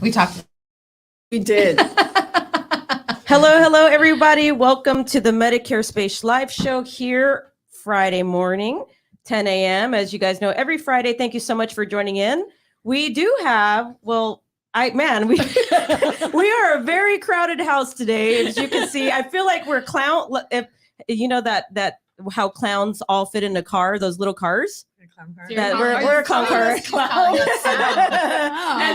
We talked. We did. Hello, everybody. Welcome to the Medicare Space Live Show here Friday morning, 10 a.m. As you guys know, every Friday. Thank you so much for joining in. We do have, we are a very crowded house today. As you can see, I feel like we're if you know that how clowns all fit in a car, those little cars. We're a clown car. And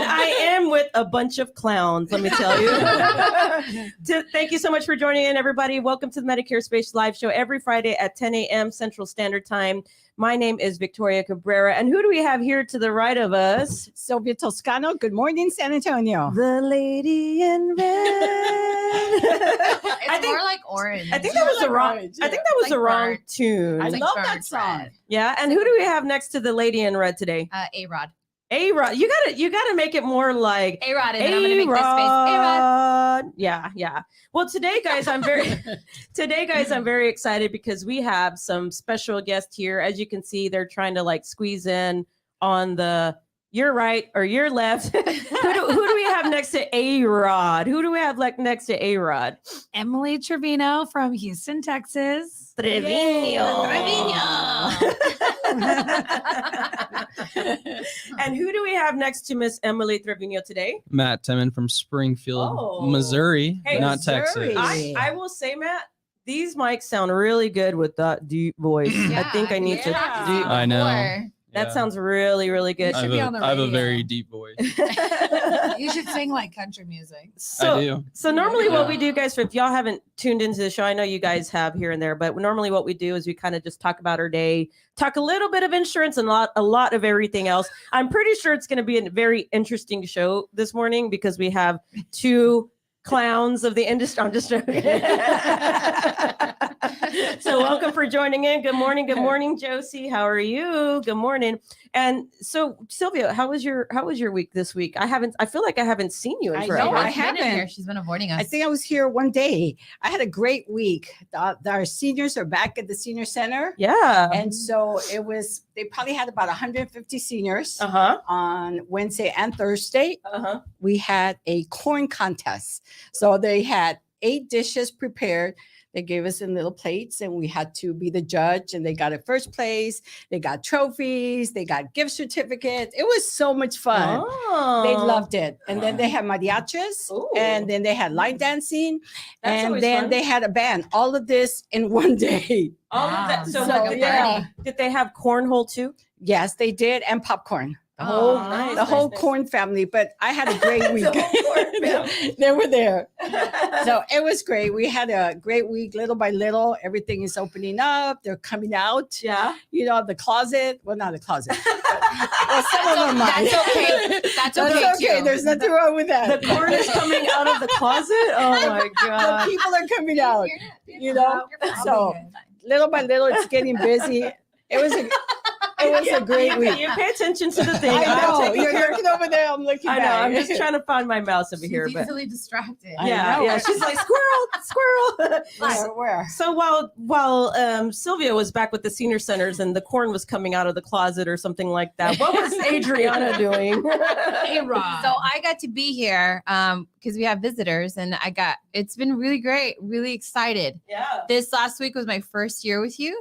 I am with a bunch of clowns, let me tell you. Thank you so much for joining in, everybody. Welcome to the Medicare Space Live Show every Friday at 10 a.m. Central Standard Time. My name is Victoria Cabrera. And who do we have here to the right of us? Sylvia Toscano. Good morning, San Antonio. The lady in red. It's more like orange. I think that was the wrong. orange, I think that was Like the wrong bird. tune. I It's like love bird that song. red. Yeah. And who do we have next to the lady in red today? A-Rod. A-Rod. You gotta make it more like A-Rod, and then I'm gonna make this face. A-Rod. Yeah. Well, today, guys, I'm very excited because we have some special guests here. As you can see, they're trying to like squeeze in on the your right or your left. who do we have next to A-Rod? Who do we have like next to A-Rod? Emily Trevino from Houston, Texas. Trevino. And who do we have next to Miss Emily Trevino today? Matt Timmon from Springfield, Oh. Missouri, Hey, not Missouri. Texas. I will say, Matt, these mics sound really good with that deep voice. I think I need to. Yeah. I know. That Yeah. sounds really, really good. I should have, be a, on the I have a radio. very deep voice. You should sing like country music. I do. So normally what Yeah. we do, guys, if y'all haven't tuned into the show, I know you guys have here and there, but normally what we do is we kind of just talk about our day, talk a little bit of insurance and a lot of everything else. I'm pretty sure it's going to be a very interesting show this morning because we have two clowns of the industry. I'm just joking. So welcome for joining in. Good morning, Josie. How are you? Good morning. And so Sylvia, how was your week this week? I feel like I haven't seen you in I forever. know, I She's been in haven't. here. She's been avoiding us. I think I was here one day. I had a great week. Our seniors are back at the senior center. Yeah. And so they probably had about 150 seniors Uh-huh. on Wednesday and Thursday. Uh-huh. We had a corn contest. So they had 8 dishes prepared. They gave us in little plates and we had to be the judge and they got it first place. They got trophies. They got gift certificates. It was so much fun. Oh. They loved it. And then they had mariachis Ooh. and then they had line dancing That's and always then fun. they had a band. All of this in one day. all of that. Wow. So, So, did, yeah. did they have cornhole too? Yes, they did. And popcorn. The Oh, whole, nice, the whole nice. corn family. But I had a great week. The whole corn family. They were there. So it was great. We had a great week. Little by little, everything is opening up. They're coming out, Yeah. the closet. Well, not the closet. Well, some of them might. That's okay. That's okay, okay. too. There's nothing wrong with that. The corn is coming out of the closet. Oh my The god. people are coming out. You're fine. So little by little, it's getting busy. It was a great week. You pay attention to the thing. I I'm know. taking You're care- looking over there. I'm looking I know. back. I'm just trying to find my mouse over She's here, but easily distracted. I yeah, know. yeah. She's like squirrel. Where? So while Sylvia was back with the senior centers and the corn was coming out of the closet or something like that, what was Adriana doing? A-Rod. So I got to be here because we have visitors, and it's been really great, really excited. Yeah. This last week was my first year with you.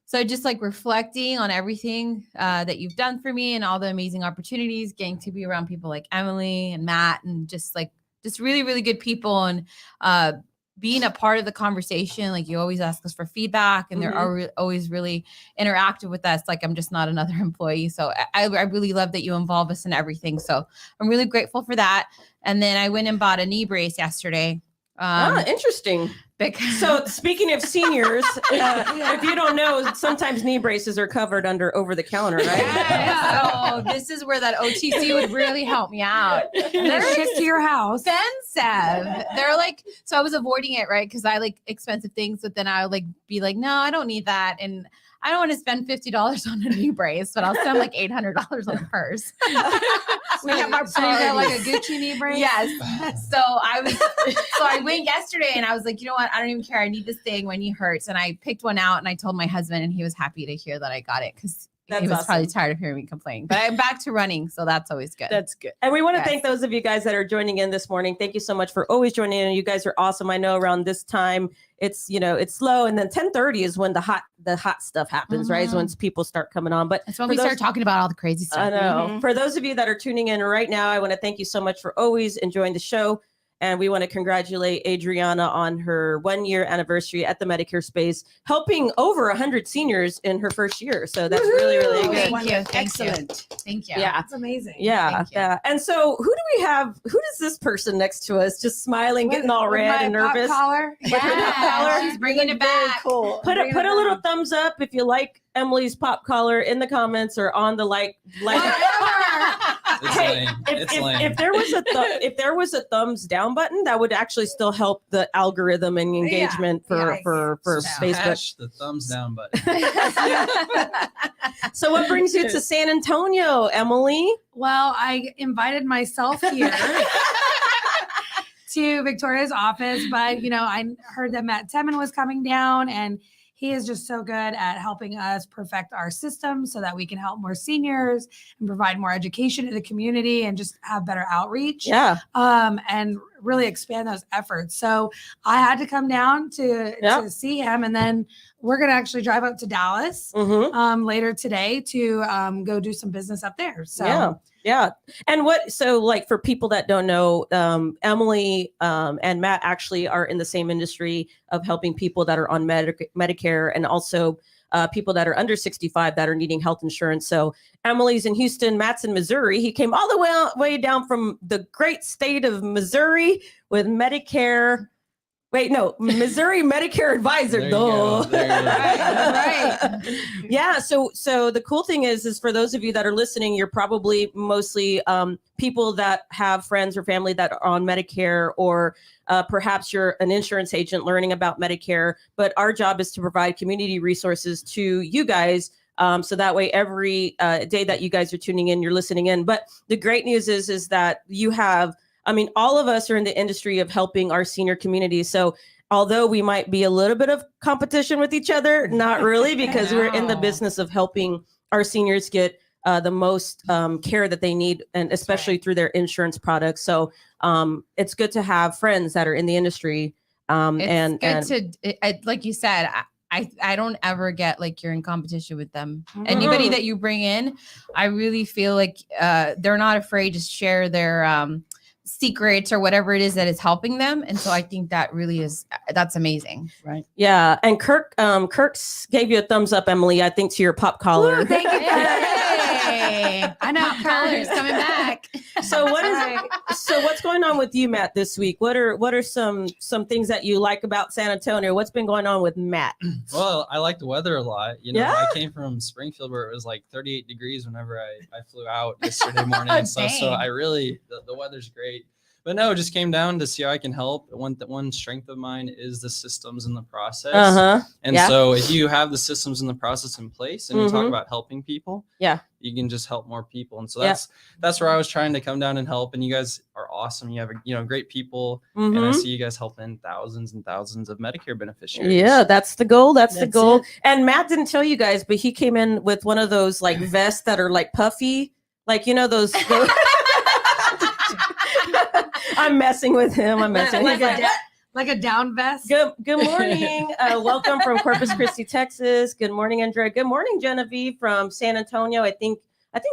So just like reflecting on everything that you've done for me and all the amazing opportunities, getting to be around people like Emily and Matt and just really, really good people and being a part of the conversation. Like you always ask us for feedback and they're always really interactive with us. Like I'm just not another employee. So I really love that you involve us in everything. So I'm really grateful for that. And then I went and bought a knee brace yesterday. Interesting. Because So speaking of seniors, if you don't know, sometimes knee braces are covered under over the counter, right? Yes. So this is where that OTC would really help me out. They're shipped to your house. Expensive. They're like, so I was avoiding it, right? Because I like expensive things, but then I would like be like, no, I don't need that. And I don't want to spend $50 on a knee brace, but I'll spend like $800 on a purse. We have our So you got like a priorities. Gucci knee brace? Yes. So I went yesterday and I was like, you know what? I don't even care. I need this thing. My knee hurts. And I picked one out and I told my husband and he was happy to hear that I got it because That's he was probably awesome. tired of hearing me complain. But I'm back to running, so that's always good. That's good. And we want to Yes. thank those of you guys that are joining in this morning. Thank you so much for always joining in. You guys are awesome. I know around this time it's it's slow, and then 10:30 is when the hot stuff happens, right? Is when people start coming on. But That's when for we those- start talking about all the crazy stuff. I know. Mhm. For those of you that are tuning in right now, I want to thank you so much for always enjoying the show. And we want to congratulate Adriana on her 1-year anniversary at the Medicare space, helping over 100 seniors in her first year. So that's really, really Woo! good. Thank you. Thank you. Excellent. Thank you. Yeah. That's amazing. Yeah, Thank you. yeah. And so who do we have? Who is this person next to us just smiling, getting all With red my and pop nervous? collar. Yeah, she's bringing it Very back. cool. Put Bring a it little on. thumbs up if you like Emily's pop collar in the comments or on the like. It's Hey, lame. It's if, lame. if there was a if there was a thumbs down button, that would actually still help the algorithm and engagement for Yes. for Yeah. Facebook. Smash the thumbs down button. So, what brings you to San Antonio, Emily? Well, I invited myself here to Victoria's office, but I heard that Matt Temin was coming down, and he is just so good at helping us perfect our system so that we can help more seniors and provide more education to the community and just have better outreach. Yeah, And really expand those efforts. So I had to come down to see him, and then we're going to actually drive up to Dallas mm-hmm. later today to go do some business up there. So Yeah. And like for people that don't know, Emily and Matt actually are in the same industry of helping people that are on Medicare and also people that are under 65 that are needing health insurance. So Emily's in Houston, Matt's in Missouri. He came all the way down from the great state of Missouri with Medicare. Wait, no, Missouri Medicare Advisor. There you go. There you go. Right. Yeah. So the cool thing is for those of you that are listening, you're probably mostly people that have friends or family that are on Medicare, or perhaps you're an insurance agent learning about Medicare. But our job is to provide community resources to you guys. So that way, every day that you guys are tuning in, you're listening in. But the great news is that you have, all of us are in the industry of helping our senior community. So although we might be a little bit of competition with each other, not really, because we're in the No. business of helping our seniors get the most care that they need, and especially through their insurance products. So it's good to have friends that are in the industry. It's good to, like you said, I don't ever get like you're in competition with them. Anybody that you bring in, I really feel like they're not afraid to share their secrets or whatever it is that is helping them. And so I think that really that's amazing. Right. Yeah. And Kirk gave you a thumbs up, Emily, I think, to your pop collar. Ooh, thank you. Hey, I know. Pop collar's coming back. So what's going on with you, Matt, this week? What are some things that you like about San Antonio? What's been going on with Matt? Well, I like the weather a lot. Yeah? I came from Springfield where it was like 38 degrees whenever I flew out yesterday morning. and so Dang. I really, the weather's great. But no, just came down to see how I can help. One strength of mine is the systems and the process. Uh-huh. And Yeah. so if you have the systems and the process in place and you talk Mhm. about helping people, Yeah. you can just help more people. And so Yeah. that's where I was trying to come down and help. And you guys are awesome. You have great people. And I Mhm. see you guys helping thousands and thousands of Medicare beneficiaries. Yeah, that's the goal. That's the That's goal. it. And Matt didn't tell you guys, but he came in with one of those like vests that are like puffy, like those. I'm messing with him. I'm messing with him. Like a down vest. Good morning. Welcome from Corpus Christi, Texas. Good morning, Andrea. Good morning, Genevieve from San Antonio. I think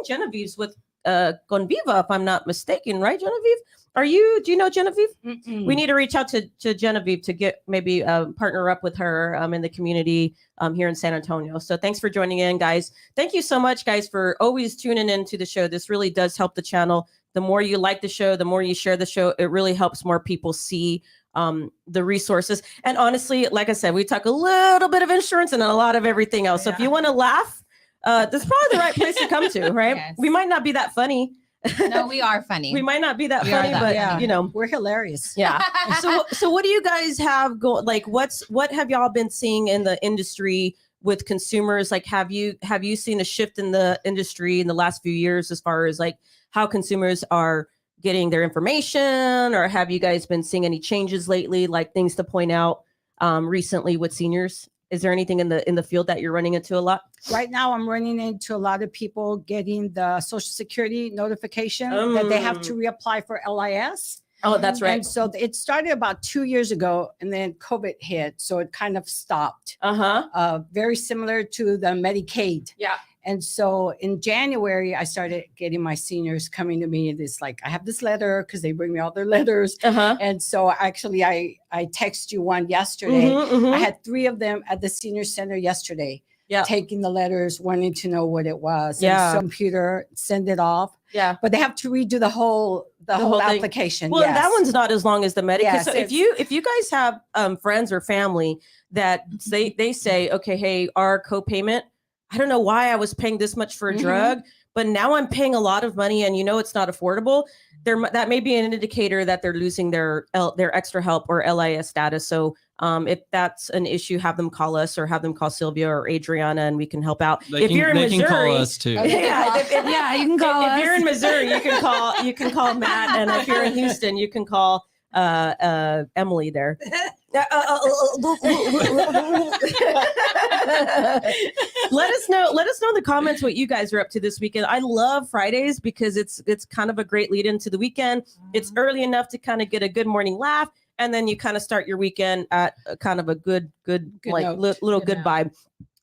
Genevieve's with Conviva, if I'm not mistaken, right, Genevieve? Do you know Genevieve? We need to reach out to Genevieve to get maybe partner up with her in the community here in San Antonio. So thanks for joining in, guys. Thank you so much, guys, for always tuning into the show. This really does help the channel. The more you like the show, the more you share the show, it really helps more people see the resources. And honestly, like I said, we talk a little bit of insurance and a lot of everything else. So if you want to laugh, this is probably the right place to come to, right? Yes. We might not be that funny. No, we are funny. We might not be that We are funny, that but funny. We're hilarious. yeah. So what do you guys have going? Like, what have y'all been seeing in the industry with consumers? Like, have you seen a shift in the industry in the last few years as far as like how consumers are getting their information, or have you guys been seeing any changes lately, like things to point out recently with seniors? Is there anything in the field that you're running into a lot? Right now, I'm running into a lot of people getting the Social Security notification that they have to reapply for LIS. Oh, that's right. And so it started about 2 years ago, and then COVID hit, so it kind of stopped. Very similar to the Medicaid. Yeah. And so in January, I started getting my seniors coming to me. And it's like, I have this letter because they bring me all their letters. And so actually, I text you one yesterday. I had 3 of them at the senior center yesterday. Yeah. Taking the letters, wanting to know what it was. Yeah. And so computer, send it off. Yeah. But they have to redo the whole whole thing. application. Well, that one's not as long as the Medicare. Yes, So if you guys have friends or family that they say, okay, hey, our copayment, I don't know why I was paying this much for a drug, but now I'm paying a lot of money, and it's not affordable. That may be an indicator that they're losing their extra help or LIS status. So if that's an issue, have them call us or have them call Sylvia or Adriana, and we can help out. If you're in Missouri, can call us too. Yeah, you can call us. If you're in Missouri, you can call Matt, and if you're in Houston, you can call Emily there. Let us know in the comments what you guys are up to this weekend. I love Fridays because it's kind of a great lead into the weekend. It's early enough to kind of get a good morning laugh, and then you kind of start your weekend at kind of a good like note. little good vibe.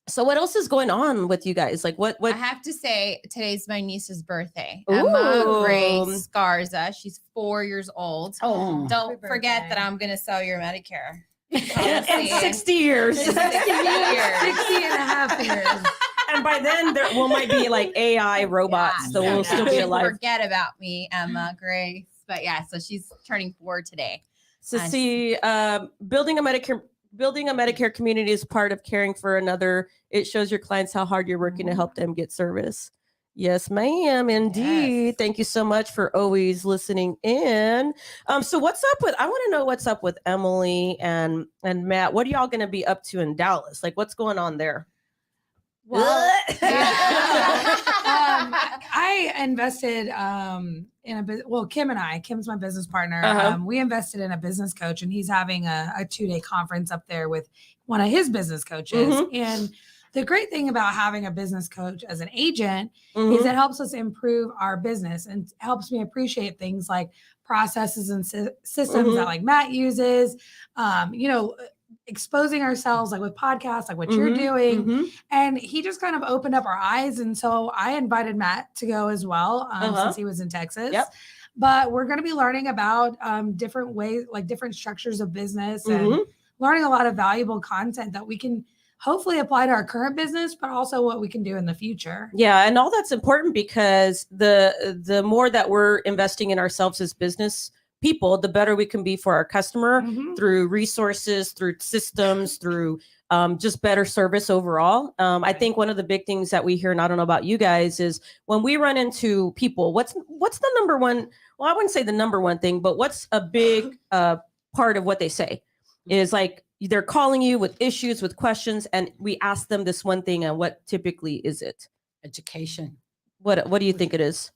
So what else is going on with you guys? Like what? I have to say, today's my niece's birthday. Emma Grace Garza. She's 4 years old. Oh, Don't forget that I'm going to sell your Medicare. in 60 years. 60 years. 60 and a half years. And by then there might be like AI robots, so we'll still be alive. Forget about me, Emma Grace. But yeah, so she's turning 4 today. So see, building a Medicare community is part of caring for another. It shows your clients how hard you're working to help them get service. Yes, ma'am. Indeed. Yes. Thank you so much for always listening in. So I want to know what's up with Emily and Matt. What are y'all going to be up to in Dallas? Like, what's going on there? Well, I invested in a business. Well, Kim's my business partner. We invested in a business coach, and he's having a 2-day conference up there with one of his business coaches. And the great thing about having a business coach as an agent is it helps us improve our business and helps me appreciate things like processes and systems that like Matt uses, exposing ourselves like with podcasts, like what you're doing. And he just kind of opened up our eyes. And so I invited Matt to go as well since he was in Texas. But we're going to be learning about different ways, like different structures of business and learning a lot of valuable content that we can hopefully apply to our current business, but also what we can do in the future. Yeah. And all that's important because the more that we're investing in ourselves as business people, the better we can be for our customer through resources, through systems, through just better service overall. I think one of the big things that we hear, and I don't know about you guys, is when we run into people, what's the number one, well, I wouldn't say the number one thing, but what's a big part of what they say is like, they're calling you with issues, with questions, and we ask them this one thing, and what typically is it? education. What do you think it is?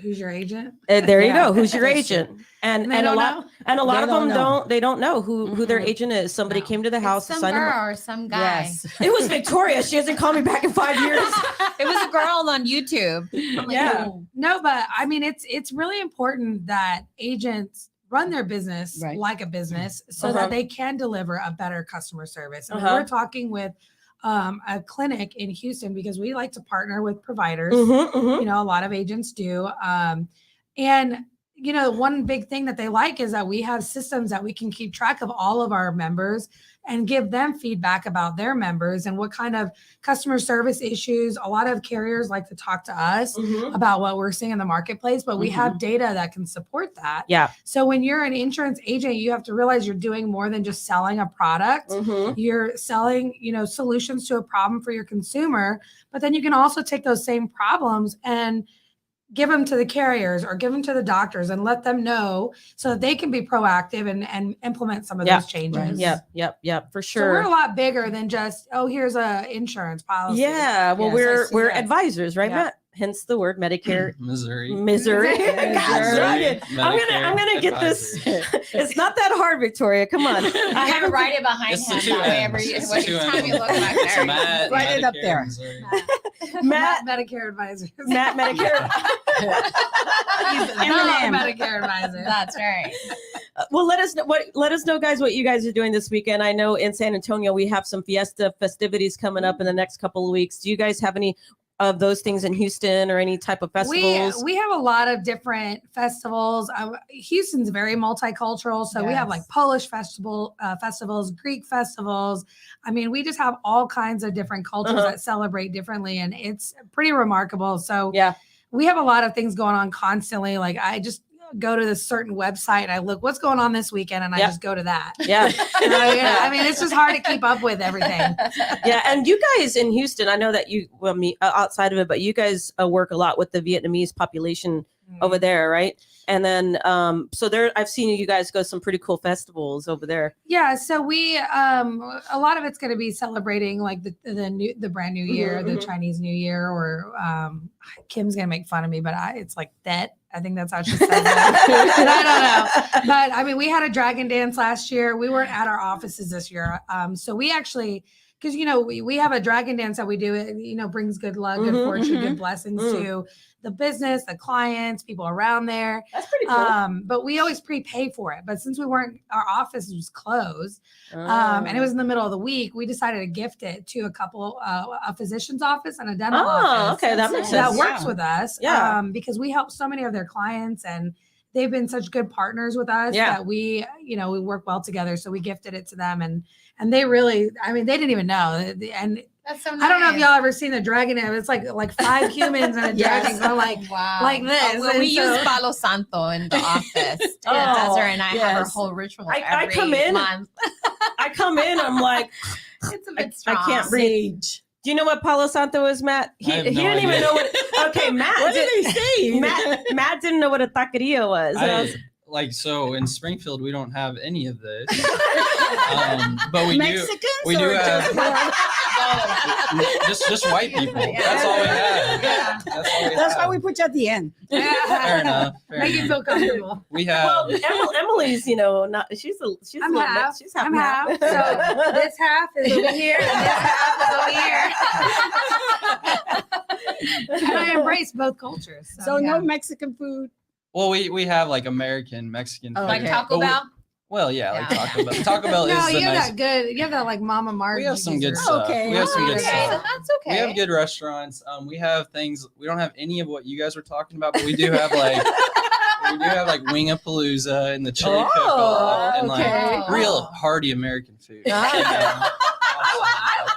Who's your agent? There you Yeah, go. Who's your that's agent? And they a don't lot know? and a lot They of them don't know. don't know who their agent is. Somebody No. came to the house, Some signed them up. girl or some guy. Yes. It was Victoria. She hasn't called me back in 5 years. It was a girl on YouTube. I'm like, Yeah. "Oh." No, but I mean, it's really important that agents run their business Right. like a business so that they can deliver a better customer service. And Uh-huh. we're talking with a clinic in Houston because we like to partner with providers. Mhm. You know, a lot of agents do. And one big thing that they like is that we have systems that we can keep track of all of our members and give them feedback about their members and what kind of customer service issues. A lot of carriers like to talk to us Mhm. about what we're seeing in the marketplace, but we have data that can support that. Yeah. So when you're an insurance agent, you have to realize you're doing more than just selling a product. Mhm. You're selling, solutions to a problem for your consumer, but then you can also take those same problems and give them to the carriers or give them to the doctors and let them know so that they can be proactive and implement some of Yeah. those changes. Yep, for So we're sure. a lot bigger than just, here's a insurance policy. Yeah. Well, Yes, we're I see we're that. advisors, right, Yeah. Matt? hence the word Medicare. Missouri. Missouri. Missouri. God, dang it. I'm gonna get this. Advisory. It's not that hard, Victoria. Come on. I I have to haven't write it behind It's the him. two That way M's. every It's the every two time you M's. look back It's there. Matt, Write it up Medicare, there. Missouri. Matt Medicare advisors. Matt Medicare. He's the Eminem. Medicare advisor. That's right. Well, let us know, guys, what you guys are doing this weekend. I know in San Antonio we have some fiesta festivities coming up in the next couple of weeks. Do you guys have any of those things in Houston or any type of festivals? We have a lot of different festivals. Houston's very multicultural, so we have like Yes. Polish festivals, Greek festivals. I mean, we just have all kinds of different cultures Uh-huh. that celebrate differently, and it's pretty remarkable. So Yeah. we have a lot of things going on constantly. Like I just go to this certain website and I look what's going on this weekend, and I Yep. just go to that. Yeah. Yeah, I mean, it's just hard to keep up with everything. Yeah, and you guys in Houston, I know that you, well, me outside of it, but you guys work a lot with the Vietnamese population over there, right? And then, so there, I've seen you guys go some pretty cool festivals over there. Yeah, so we a lot of it's going to be celebrating like the brand new year, the mhm. Chinese New Year, or Kim's going to make fun of me, but it's like that. I think that's how she says it. I don't know. But I mean, we had a dragon dance last year. We weren't at our offices this year. So we actually, because, you know, we have a dragon dance that we do, it, you know, brings good luck, good Mhm, fortune, mhm. good blessings Mm. to the business, the clients, people around there. That's pretty But we always prepay for it. But since we weren't, our office was closed, and it was in the middle of the week, we decided to gift it to a couple, a physician's office and a dental Oh, office. okay, that makes That sense. works with us. Yeah. Because we help so many of their clients, and they've been such good partners with us Yeah. that we, you know, we work well together. So we gifted it to them, and they really, I mean, they didn't even know. And That's so nice. I don't know if y'all ever seen the dragon. It's like 5 humans and a Yes. dragon going like wow. like this. Oh, well, And we so- use Palo Santo in the office. Oh, Desiree and I have our yes. whole ritual I every come in- month. I come in, I'm like, It's a I bit strong. can't breathe. Sage. Do you know what Palo Santo is, Matt? He I have he no didn't even idea. know what. Okay, Matt. What did they say? Matt didn't know what a taqueria was. And I was- So in Springfield we don't have any of this, but we Mexicans we do or have- just just white people. Yeah. That's all we have. Yeah. That's why we put you at the end. Fair enough. Fair Make you enough. feel comfortable. We well, have. Emily's, you know, not she's I'm a little half. she's half. I'm and half. So this half is over here, and this half is over here. And I embrace both cultures. So yeah. no Mexican food. Well, we have like American, Mexican. Oh, food, Like okay. Taco but we- Bell. Well, yeah, like Yeah. Taco Bell. Taco Bell No, is the you have nice. that good. You have that like Mama Marge. We have some good dessert. stuff. Okay. We have some good Okay, stuff. then that's okay. We have good restaurants. We have things. We don't have any of what you guys were talking about, but we do have like Wingapalooza and the chili Oh, cook-off and okay. like real hearty American food. I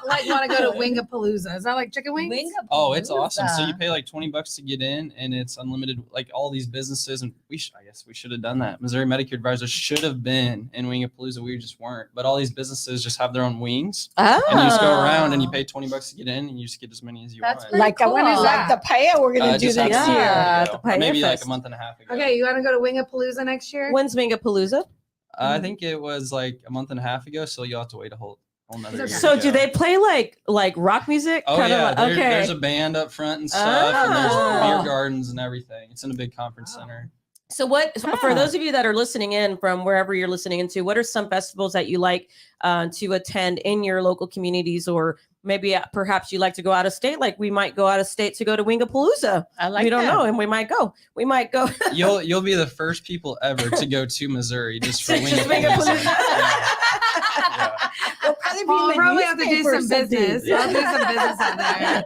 like want to go to Wingapalooza. Is that like chicken wings? Oh, it's awesome. So you pay like $20 to get in, and it's unlimited. Like all these businesses, and I guess we should have done that. Missouri Medicare Advisors should have been in Wingapalooza. We just weren't. But all these businesses just have their own wings, and you just go around and you pay $20 to get in, and you just get as many as you That's want. pretty Like when is cool. like the paella we're gonna do Just next happened year? Yeah, ago. the Paella Maybe like Fest. a month and a half ago. Okay, you want to go to Wingapalooza next year? When's Wingapalooza? I think it was like a month and a half ago, so you'll have to wait a whole nother year. So to do go. they play like rock music? Oh Kinda yeah, like- there- okay. there's a band up front and stuff, and there's Oh. beer gardens and everything. It's in a big conference center. So for Ah. those of you that are listening in from wherever you're listening into, what are some festivals that you like to attend in your local communities, or maybe perhaps you like to go out of state? Like we might go out of state to go to Wingapalooza. I like We don't that. know, and we might go. You'll be the first people ever to go to Missouri just for Just Wingapalooza. Wingapalooza. Yeah. We'll probably be Well, I'll in the probably have to do newspaper or some something. business. I'll do some business out there.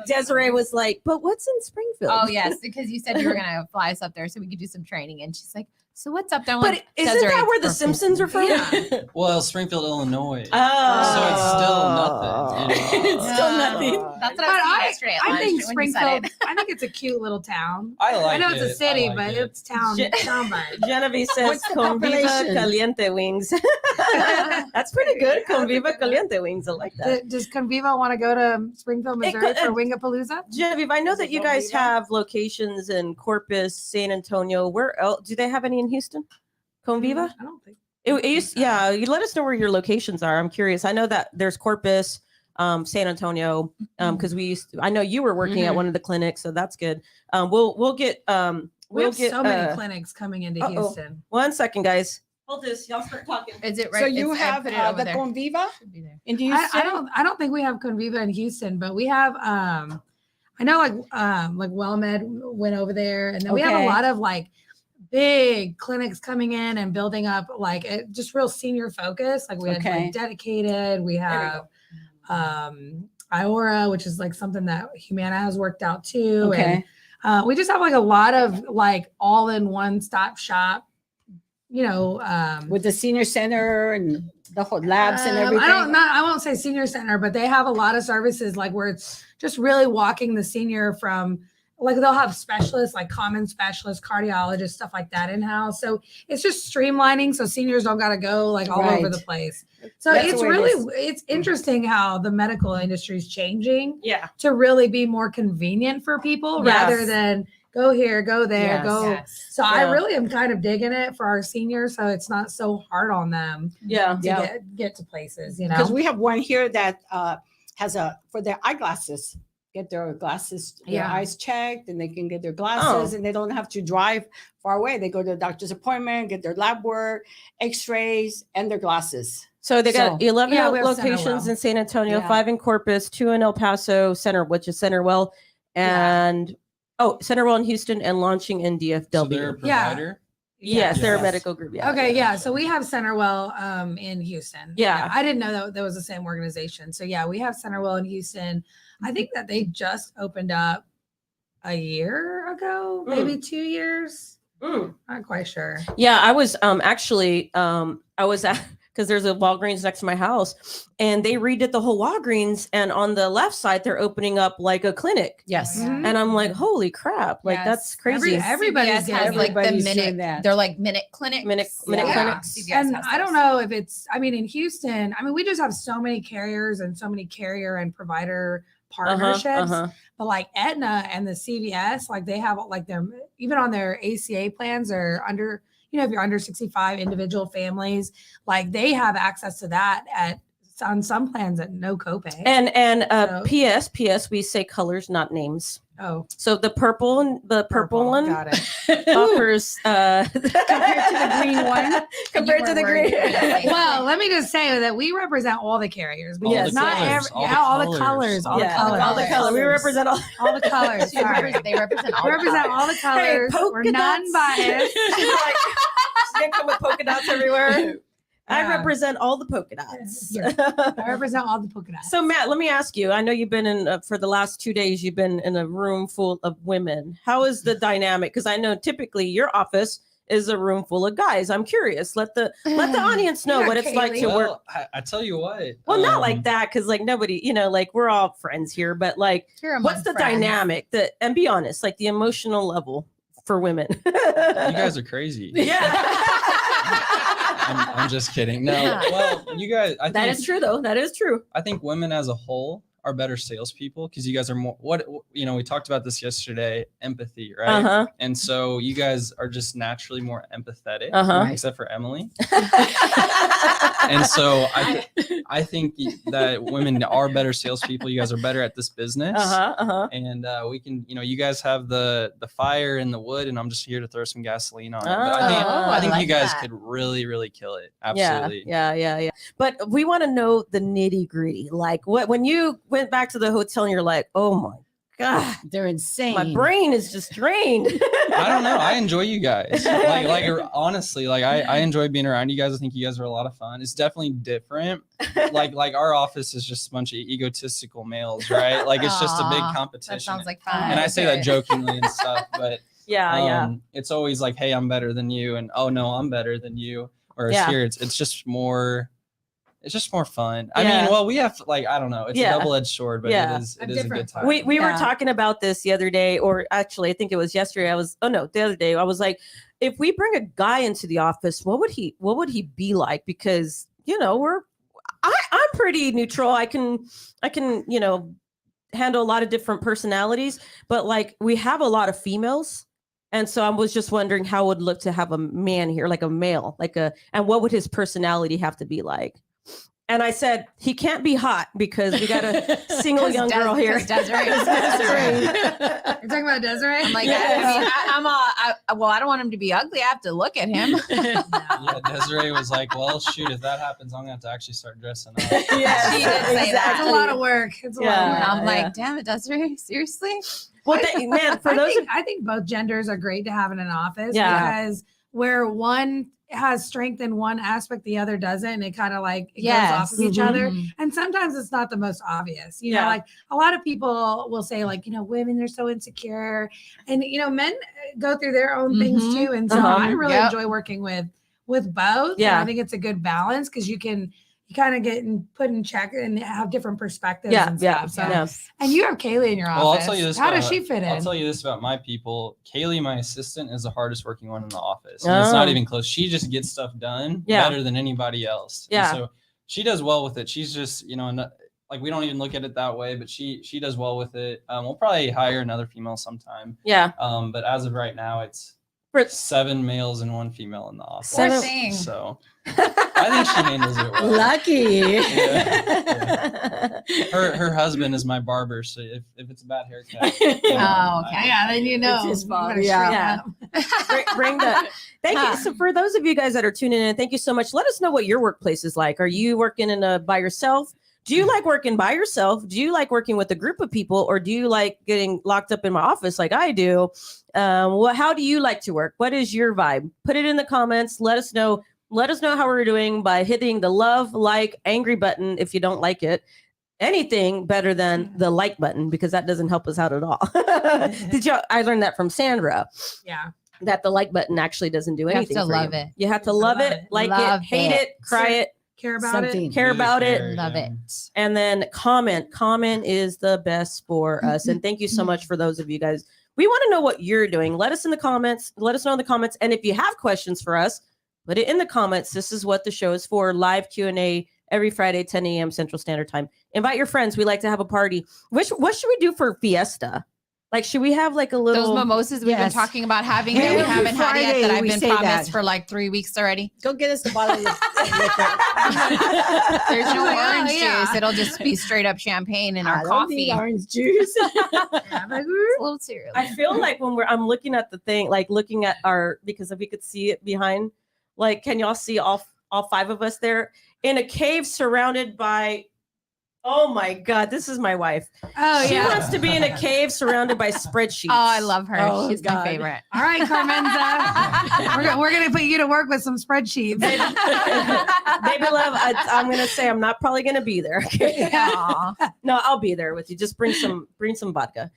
Desiree was like, "But what's in Springfield?" Oh yes, because you said you were gonna fly us up there so we could do some training, and she's like, "So what's up there?" I'm But like, isn't "Desiree, that where it's the perfect." Simpsons are from? Yeah. Well, Springfield, Illinois. Oh, So it's still nothing, you know? It's still nothing. That's what But I was saying I- yesterday at I lunch think when you said Springfield. it. I think it's a cute little town. I like I know it's it. a city, I like but it. it's town Je- vibe. Genevieve says What's the Conviva population? Caliente Wings. That's pretty good. Conviva Caliente Wings. I like that. Does Conviva want to go to Springfield, It Missouri could- for Wingapalooza? Genevieve, I know that you guys Conviva? have locations in Corpus, San Antonio. Where else? Do they have any in Houston? Conviva? I don't think. You let us know where your locations are. I'm curious. I know that there's Corpus. San Antonio, because I know you were working at one of the clinics, so that's good. We'll get We have so many uh, clinics coming into uh-oh. Houston. 1 second, guys. Hold this. Y'all start talking. Is it right? So you It's- I have put it over the there. Conviva Should be there. in Houston? I don't think we have Conviva in Houston, but we have I know like WellMed went over there, and then we have a Okay. lot of like big clinics coming in and building up like just real senior focus. Like we had Okay. like Dedicated, we have Iora, which is like something that Humana has worked out too. Okay. And we just have like a lot of like all in one stop shop, With the senior center and the whole labs and everything. I won't say senior center, but they have a lot of services like where it's just really walking the senior from like they'll have specialists like common specialists, cardiologists, stuff like that in house. So it's just streamlining so seniors don't got to go like all over Right. the place. So That's it's the way it really it's interesting how the medical industry is changing Yeah. to really be more convenient for people Yes. rather than go here, go there, Yes. go. Yes. So I Yeah. really am kind of digging it for our seniors, so it's not so hard on them Yeah. to Yeah. get to places, Because we have one here that has for their eyeglasses, get their glasses, their Yeah. eyes checked, and they can get their glasses, and they don't have to drive far away. They go to the doctor's appointment, get their lab work, X-rays, and their glasses. So they got So- 11 Yeah, we have locations Centerwell. in San Antonio, Yeah. 5 in Corpus, 2 in El Paso, which is Centerwell, and Centerwell in Houston, and launching in DFW. So they're a Yeah. provider. Yes, they're a Yes. medical group. Yeah. Okay, yeah. So we have Centerwell in Houston. Yeah. I didn't know that was the same organization. So yeah, we have Centerwell in Houston. I think that they just opened up a year ago, maybe 2 years. Mm. Not quite sure. Yeah, I was actually I was at because there's a Walgreens next to my house, and they redid the whole Walgreens, and on the left side they're opening up like a clinic, Yes. Mhm. and I'm like, holy crap, like Yes. that's crazy. Everybody's CVS doing has it. like the Everybody's doing minute. that. They're like minute clinics. Minute Yeah. clinics. CVS And has I don't those. know if it's, I mean, in Houston, I mean, we just have so many carriers and so many carrier and provider partnerships. But like Aetna and the CVS, like they have like their, even on their ACA plans or under, if you're under 65 individual families, like they have access to that on some plans at no copay. And So- PS, we say colors, not names. oh, So the purple one got it. offers Compared to the green one. compared You to were the green. worried. Well, let me just say that we represent all the carriers. All Because the not colors, every, all the yeah, all the colors, colors, all Yeah, the colors, all the colors. We represent all. all the colors. They Sorry. represent- they represent all. We the represent colors. all the colors. We're polka dots. non-biased. She's like, she's gonna come with polka dots everywhere. I Yeah. represent all the polka dots. Yeah. I represent all the polka dots. So Matt, let me ask you. I know you've been in for the last 2 days. You've been in a room full of women. How is the dynamic? Because I know typically your office is a room full of guys. I'm curious. Let the audience know Yeah, what it's like Kaylee. to work. Well, I tell you what. Well, not like that, because like nobody, like we're all friends here. But like, You're among what's the friends. dynamic? And be honest, like the emotional level for women. You guys are crazy. Yeah. I'm just kidding. No, well, you guys. I That think is true, though. That is true. I think women as a whole are better salespeople because you guys are more. We talked about this yesterday. Empathy, right? Uh huh. And so you guys are just naturally more empathetic, Uh-huh. except for Emily. And so I think that women are better salespeople. You guys are better at this business. And we can, you guys have the fire and the wood, and I'm just here to throw some gasoline on it. But Oh, I think I you like guys that. could really, really kill it. Absolutely. Yeah. But we want to know the nitty gritty. Like when you went back to the hotel and you're like, oh my God, They're insane. my brain is just drained. I don't know. I enjoy you guys. Honestly, I enjoy being around you guys. I think you guys are a lot of fun. It's definitely different. Like our office is just a bunch of egotistical males, right? Like it's just a big Aw, competition. That sounds like fun. And I say that Okay. jokingly and stuff, but yeah. it's always like, hey, I'm better than you, and oh no, I'm better than you. Whereas Yeah. here, it's just more. It's just more fun. I Yeah. mean, well, we have I don't know. It's Yeah. a double-edged sword, but Yeah. it is a Different. good time. We were Yeah. talking about this the other day, or actually, I think it was yesterday. The other day, I was like, if we bring a guy into the office, what would he be like? Because I'm pretty neutral. I can handle a lot of different personalities, but like we have a lot of females. And so I was just wondering how it would look to have a man here, like a male, and what would his personality have to be like? And I said, he can't be hot because we got a single young girl here. Desiree. You're talking about Desiree? I'm like, Yes. I don't want him to be ugly. I have to look at him. Yeah, Desiree was like, well, shoot, if that happens, I'm gonna have to actually start dressing up. Yes, She did say that. It's a lot of work. It's a lot of Yeah. work. And I'm Yeah. like, damn it, Desiree, seriously? Well, man, for those I think both genders are great to have in an office Yeah. because where one has strength in one aspect, the other doesn't. And it kind of like it goes off of Yes. each Mhm. other. And sometimes it's not the most obvious. You know, Yeah. like a lot of people will say, like, you know, women are so insecure. And, you know, men go through their own things Mhm. too. And so Uh-huh. I really Yep. enjoy working with both. Yeah. And I think it's a good balance because you kind of get put in check and have different perspectives Yeah, and yeah, stuff. So, yeah. and you have Kaylee in your Well, office. I'll tell you this. How does about- she fit in? I'll tell you this about my people. Kaylee, my assistant, is the hardest working one in the office. And it's not Oh. even close. She just gets stuff done Yeah. better than anybody else. And Yeah. so she does well with it. She's just, like we don't even look at it that way, but she does well with it. We'll probably hire another female sometime. Yeah. But as of right now, it's For- 7 males and 1 female in the office. Poor Seven- thing. So I think she handles it well. Lucky. Her husband is my barber, so if it's a bad haircut, Oh, okay. Yeah, then you know. his You fault, better yeah. straighten up. bring the thank you. So for those of you guys that are tuning in, thank you so much. Let us know what your workplace is like. Are you working by yourself? Do you like working by yourself? Do you like working with a group of people, or do you like getting locked up in my office like I do? How do you like to work? What is your vibe? Put it in the comments. Let us know. Let us know how we're doing by hitting the love, like, angry button if you don't like it. Anything better than the like button, because that doesn't help us out at all. I learned that from Sandra, Yeah. that the like button actually doesn't do You have anything to for love you. it. You have to Love love it, it. like Love it, hate it. it, cry it, Care about Something. it. care about it, care, Love yeah. it. and then comment. Comment is the best for us. And thank you so much for those of you guys. We want to know what you're doing. Let us in the comments. Let us know in the comments. And if you have questions for us, put it in the comments. This is what the show is for. Live Q&A every Friday, 10 a.m. Central Standard Time. Invite your friends. We like to have a party. What should we do for Fiesta? Like, should we have like a little... Those mimosas we've been Yes. talking about having Yeah, that we every haven't had yet, Friday that I've we been say promised that. for like 3 weeks already. Go get us the bottle of There's no Like, oh, orange yeah. juice. It'll just be straight up champagne in our I don't coffee. need orange juice. Yeah, like, It's a little too early. I feel like when I'm looking at the thing, like looking at because if we could see it behind, like, can y'all see all 5 of us there in a cave surrounded by, oh my God, this is my wife. oh, She yeah. wants to be in a cave surrounded by spreadsheets. Oh, I love her. Oh, She's God. my favorite. All right, Carmenza. we're gonna put you to work with some spreadsheets. Baby love, I'm going to say I'm not probably going to be there. Aw. No, I'll be there with you. Just bring some vodka.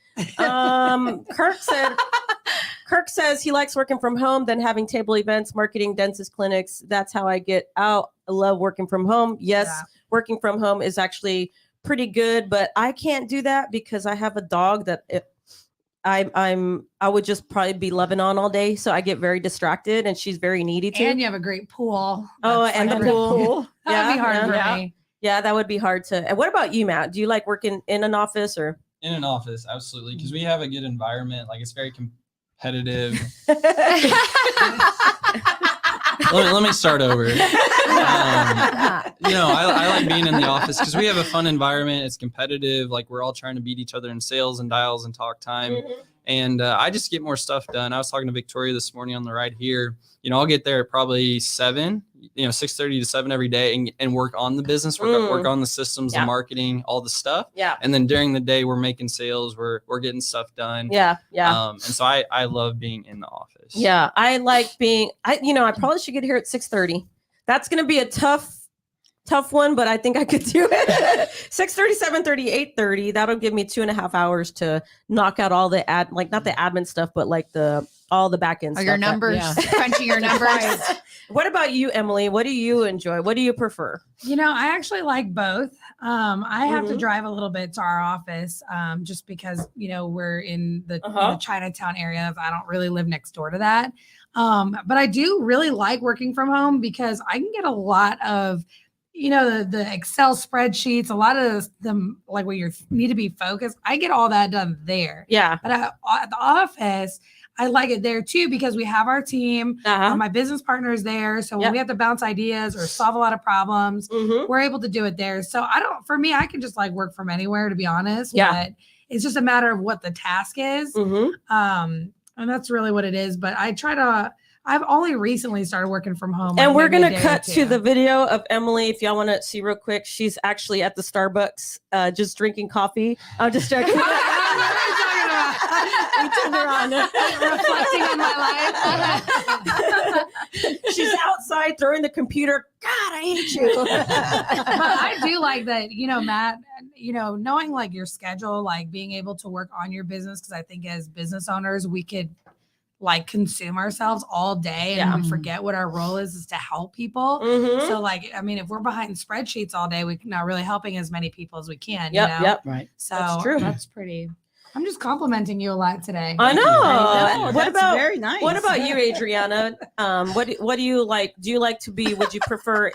Kirk says he likes working from home, then having table events, marketing, dentist clinics. That's how I get out. I love working from home. Yes, Yeah. working from home is actually pretty good, but I can't do that because I have a dog that I would just probably be loving on all day. So I get very distracted, and she's very needy too. And you have a great pool. Oh, That's and like the a- pool. That would be hard for yeah. me. Yeah, that would be hard to. And what about you, Matt? Do you like working in an office or? In an office, absolutely, because we have a good environment. Like, it's very competitive. let me start over. I like being in the office because we have a fun environment. It's competitive. Like, we're all trying to beat each other in sales and dials and talk time. And I just get more stuff done. I was talking to Victoria this morning on the ride here. I'll get there at probably 7, 6:30 to 7 every day and work on the business, work on the systems, Yeah. the marketing, all the stuff. Yeah. And then during the day, we're making sales, we're getting stuff done. Yeah. Yeah. And so I love being in the office. Yeah, I like being. I probably should get here at 6:30. That's going to be a tough one, but I think I could do it. 6:30, 7:30, 8:30. That'll give me 2.5 hours to knock out all the not the admin stuff, but like all the back end Are stuff. your numbers yeah. crunching your numbers? What about you, Emily? What do you enjoy? What do you prefer? I actually like both. I have to Mhm. drive a little bit to our office just because, we're in the, Uh-huh. the Chinatown area. I don't really live next door to that. But I do really like working from home because I can get a lot of the Excel spreadsheets, a lot of them, like where you need to be focused. I get all that done there. Yeah. But at the office, I like it there too because we have our team. Uh-huh. My business partner is there. So when Yep. we have to bounce ideas or solve a lot of problems, Mhm. we're able to do it there. So for me, I can just like work from anywhere, to be honest. Yeah. But it's just a matter of what the task is. Mhm. And that's really what it is. But I've only recently started working from home. And like we're maybe a going to day or cut to two. the video of Emily. If y'all want to see real quick, she's actually at the Starbucks just drinking coffee. I'm just joking. What are you talking about? We turned her on. Reflecting on my life. She's outside throwing the computer. God, I hate you. But I do like that, Matt, knowing like your schedule, like being able to work on your business. Cause I think as business owners, we could like consume ourselves all day and Yeah. we forget what our role is to help people. Mhm. So like, I mean, if we're behind spreadsheets all day, we're not really helping as many people as we can, Yep, yep. Right. So That's true. That's pretty. I'm just complimenting you a lot today. I know. I know, What that's about very nice. What about you, Adriana? What do you like? Do you like to be? Would you prefer?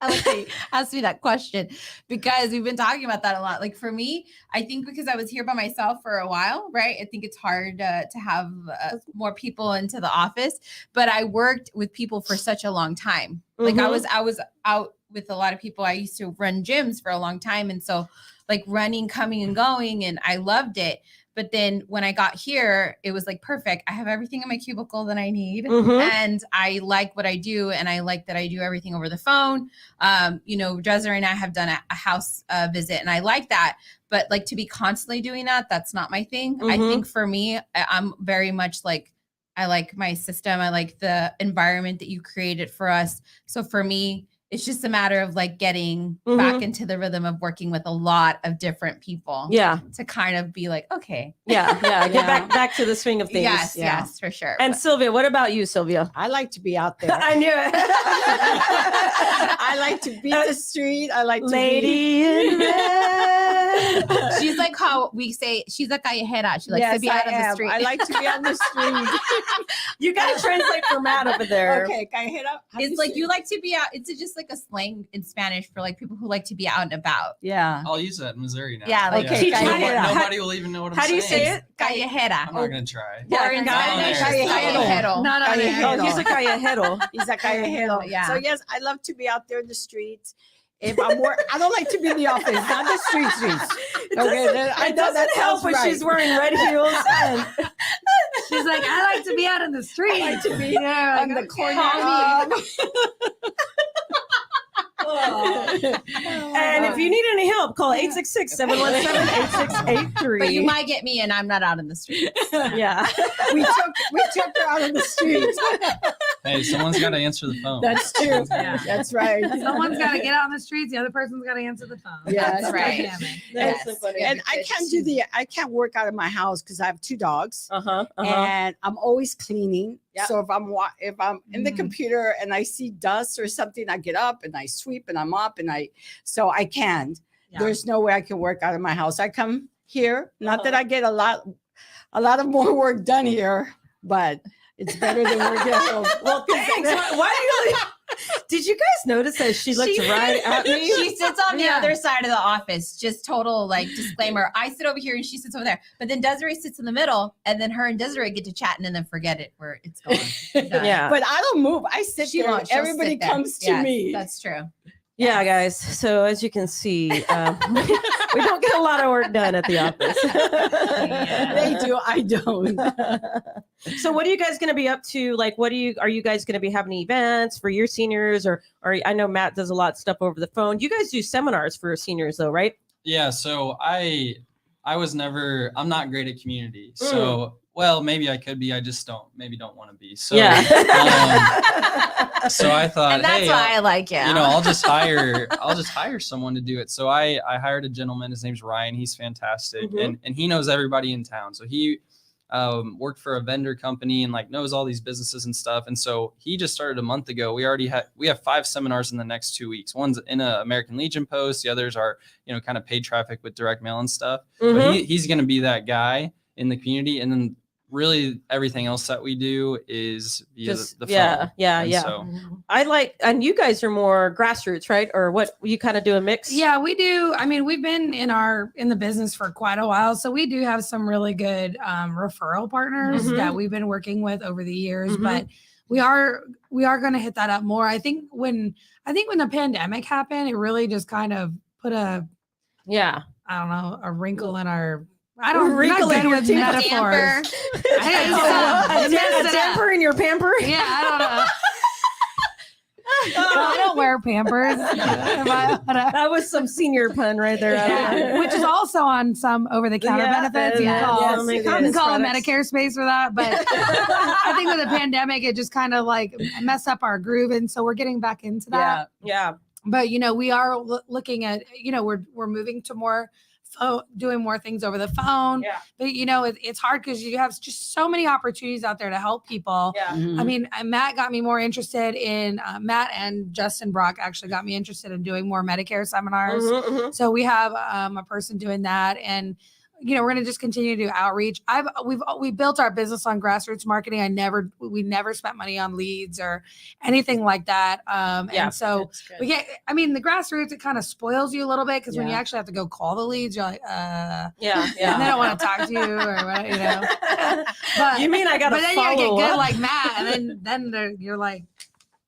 I like that you asked me that question because we've been talking about that a lot. Like for me, I think because I was here by myself for a while, right? I think it's hard to have more people into the office, but I worked with people for such a long time. Like I was out with a lot of people. I used to run gyms for a long time. And so like running, coming and going, and I loved it. But then when I got here, it was like perfect. I have everything in my cubicle that I need. Mhm. And I like what I do. And I like that I do everything over the phone. Desiree and I have done a house visit and I like that. But like to be constantly doing that, that's not my thing. I Mhm. think for me, I'm very much like, I like my system. I like the environment that you created for us. So for me, it's just a matter of like getting back into the rhythm of working with a lot of different people. Yeah, To kind of be like, okay. yeah. Get Yeah. back to the swing of things. Yes, Yeah. yes, for sure. And Sylvia, what about you, Sylvia? I like to be out there. I knew it. I like to beat the street. I like to Lady in red. She's like how we say, she's a callejera. She likes to be out on the street. I like to be on the street. You got to translate for Matt over there. Okay, can I hit up? How do It's like say you it? like to be out. It's just like a slang in Spanish for like people who like to be out and about. Yeah. I'll use that in Missouri now. Yeah, like Okay, Nobody, callejera. nobody will even know what I'm How do you saying. say it? Callejera. I'm not gonna try. Or in Yeah, Spanish, callejera. it's callejero. Not on Callejero. air. Oh, he's a callejero. He's a callejero. Yeah. So yes, I love to be out there in the streets. If I'm I don't like to be in the office, not the streets. Okay, then I It know that doesn't help sounds when right. she's wearing red heels. And She's like, I like to be out in the street. I like to be yeah, on the okay. corner And if you need any help, call 866-717-8683. But you might get me and I'm not out in the street. Yeah. we took her out on the street. Hey, someone's got to answer the phone. That's true. Yeah. That's right. Someone's got to get out on the streets. The other person's got to answer the phone. Yeah, that's right. Dynamic. That's Yes. so funny. And I can't work out of my house because I have 2 dogs. Uh-huh. And I'm always cleaning. Yep. So if I'm in the Mhm. computer and I see dust or something, I get up and I sweep and I'm up and so I can. Yeah. There's no way I can work out of my house. I come here, not that Uh-huh. I get a lot of more work done here, but it's better than working at home. Well, thanks. Why do you? Did you guys notice that she looked right at me? She sits on the Yeah. other side of the office. Just total like disclaimer. I sit over here and she sits over there. But then Desiree sits in the middle, and then her and Desiree get to chatting and then forget it where it's going. Done. Yeah. But I don't move. I sit She there. won't. She'll Everybody sit there. comes to Yes, me. That's true. Yeah, guys. So as you can see, we don't get a lot of work done at the office. They do. I don't. So what are you guys going to be up to? Like, are you guys going to be having events for your seniors or I know Matt does a lot of stuff over the phone. You guys do seminars for seniors though, right? Yeah, so I'm not great at community. Mm. So, well, maybe I could be. I just don't want to be. So, so I thought, And that's hey, why I like you. I'll just hire someone to do it. So I hired a gentleman. His name's Ryan. He's fantastic, Mhm. and he knows everybody in town. So he worked for a vendor company and like knows all these businesses and stuff. And so he just started a month ago. We have 5 seminars in the next 2 weeks. One's in a American Legion post. The others are, kind of paid traffic with direct mail and stuff. Mhm. But he's going to be that guy in the community. And then really everything else that we do is via Just the yeah, phone. yeah, And yeah. So I like, and you guys are more grassroots, right? Or what? You kind of do a mix? Yeah, we do. I mean, we've been in the business for quite a while, so we do have some really good referral partners Mhm. that we've been working with over the years. Mhm. But we are going to hit that up more. I think when the pandemic happened, it really just kind of put a Yeah. a wrinkle in our. I don't Wrinkle not in good your with teeth. metaphors. A Messed it up. damper in your pamper? Yeah, I don't know. I don't wear Pampers. That was some senior pun right there. I don't know. Which is also on some over-the-counter benefits. yes, You can it is. call a Medicare space for that, but I think with the pandemic, it just kind of like messed up our groove, and so we're getting back into that. Yeah. But we are looking at we're moving to more doing more things over the phone. Yeah. But it's hard because you have just so many opportunities out there to help people. Yeah. Mhm. I mean, Matt got me more interested in Matt and Justin Brock actually got me interested in doing more Medicare seminars. Mhm, mhm. So we have a person doing that, and we're going to just continue to do outreach. We built our business on grassroots marketing. We never spent money on leads or anything like that. Yeah, and so we get. I mean, the grassroots, it kind of spoils you a little bit because when you Yeah. actually have to go call the leads, you're like, Yeah. and they Yeah. don't want to talk to you or what. But You mean I got to but then you gotta get follow good up? like Matt, and then you're like,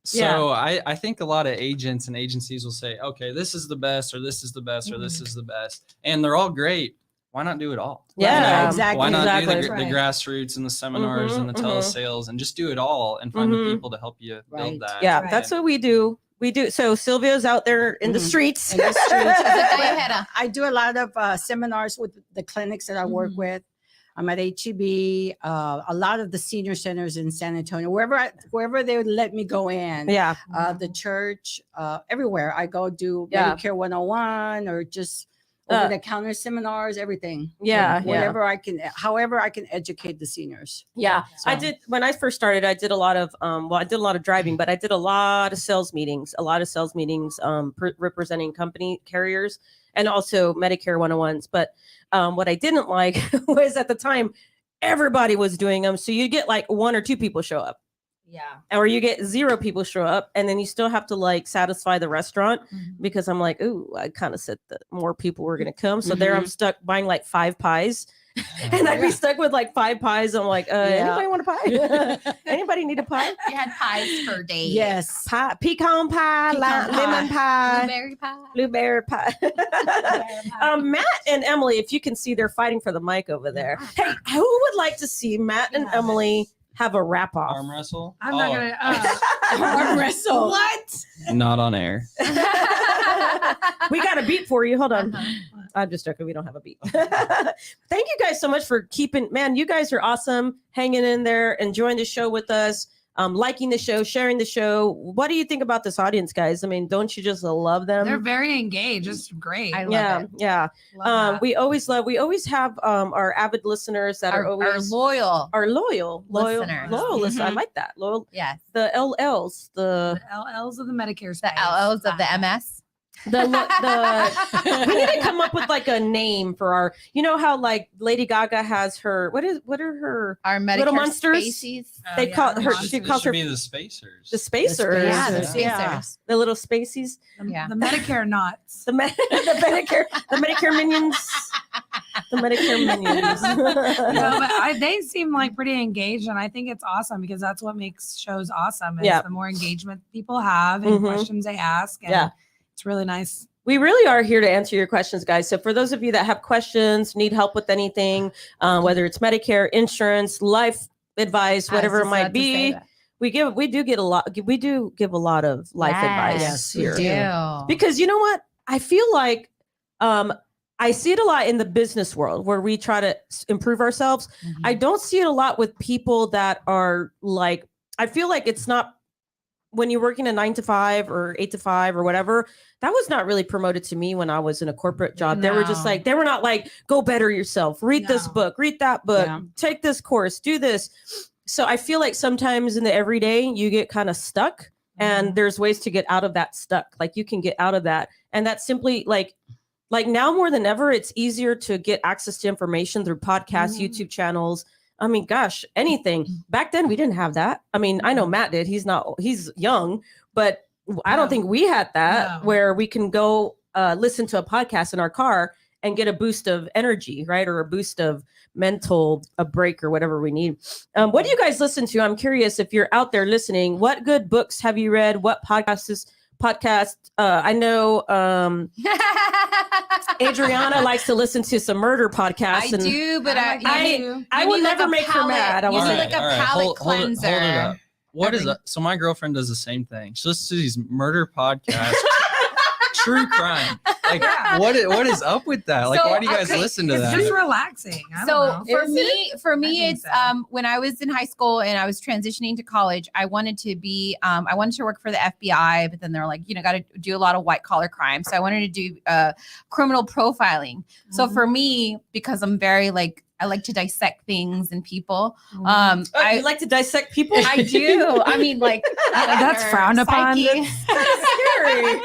So I think a lot of agents and agencies will say, okay, this is the best, or this is the best, or this Mm-hmm. is the best. And they're all great. Why not do it all? Yeah, exactly. Why not do exactly. the grassroots and the seminars and the Mhm, mhm. telesales and just do it all and find Mhm. the people to help you Right. build that? Yeah, Right. that's what we do. We do. So Sylvia's out there in the Mhm. streets. In the streets. Diana. I do a lot of seminars with the clinics that I work Mhm. with. I'm at HEB, a lot of the senior centers in San Antonio, wherever they would let me go in. Yeah. The church, everywhere I go do Yeah. Medicare 101 or just Uh, over the counter seminars, everything. Yeah, Whatever I can, however I can educate the seniors. Yeah. I So- did when I first started, I did a lot of I did a lot of driving, but I did a lot of sales meetings, representing company carriers and also Medicare 101s. But what I didn't like was at the time everybody was doing them. So you get like one or two people show up. Yeah. Or you get 0 people show up, and then you still have to like satisfy the restaurant because I'm like, ooh, I kind of said that more people were gonna come. So there I'm stuck buying like 5 pies. And I'd be stuck with like 5 pies. I'm like, anybody want a pie? Anybody need a pie? You had pies for days. Yes. Pie, pecan pie, Pecan lemon pie, Blueberry pie. blueberry pie. Matt and Emily, if you can see, they're fighting for the mic over there. Hey, who would like to see Matt and Yeah. Emily have a wrap off? Arm wrestle? I'm not Oh, gonna. Arm wrestle. What? not on air. We got a beat for you. Hold on. Uh-huh. I'm just joking. We don't have a beat. Thank you guys so much for man, you guys are awesome, hanging in there, enjoying the show with us, liking the show, sharing the show. What do you think about this audience, guys? I mean, don't you just love them? They're very engaged. It's great. I love yeah, it. yeah. Love that. We always have our avid listeners that are Our always loyal. loyal listeners. listeners. I Mhm. like that. Loyal, Yes. the LLs, the LLs of the Medicare The space. LLs of the MS. the we need to come up with like a name for our, you know how like Lady Gaga has her what are her Our Medicare Little Monsters? Spacies. Oh, they yeah, call the her monsters. she It calls should her be the Spacers. the spacers. Yeah, the Spacers. Spacers. The little spacies. Yeah. The Medicare knots. The Medicare minions. The Medicare minions. No, but they seem like pretty engaged, and I think it's awesome because that's what makes shows awesome. Is Yeah. the more engagement people have and Mhm. questions they ask. And Yeah. it's really nice. We really are here to answer your questions, guys. So for those of you that have questions, need help with anything, whether it's Medicare, insurance, life advice, I was whatever it just might about to say be, that. we do give a lot of life advice Yes, we here. do. Because you know what? I feel like I see it a lot in the business world where we try to improve ourselves. Mm-hmm. I don't see it a lot with people that are like, I feel like it's not when you're working a 9 to 5 or 8 to 5 or whatever. That was not really promoted to me when I was in a corporate job. They were just No. like, they were not like, go better yourself, read this No. book, read that book, Yeah. take this course, do this. So I feel like sometimes in the everyday you get kind of stuck. Mm-hmm. And there's ways to get out of that stuck. Like you can get out of that. And that's simply like now more than ever, it's easier to get access to information through podcasts, Mhm. YouTube channels, I mean, gosh, anything. Back then we didn't have that. I mean, I know Matt did. He's young, but I don't No. think we had that No. where we can go listen to a podcast in our car and get a boost of energy, right? Or a boost of a break or whatever we need. What do you guys listen to? I'm curious if you're out there listening, what good books have you read? What podcast? I know Adriana likes to listen to some murder podcasts. I do, but I I you will need never a make her palate- mad. I You will need say like that. a palate cleanser. Hold it up. What is Every- that? So my girlfriend does the same thing. She listens to these murder podcasts, true crime. Like, Yeah. what is up with that? Like, So, why do you guys okay, listen to It's that? just relaxing. I don't So know. for Is me, I think it's so. when I was in high school and I was transitioning to college, I wanted to be I wanted to work for the FBI, but then they're like, got to do a lot of white collar crime. So I wanted to do criminal profiling. So Mhm. for me, because I'm very like I like to dissect things and people. Oh, I you like to dissect people? I do. I mean, like That's their frowned upon. psyche. Scary.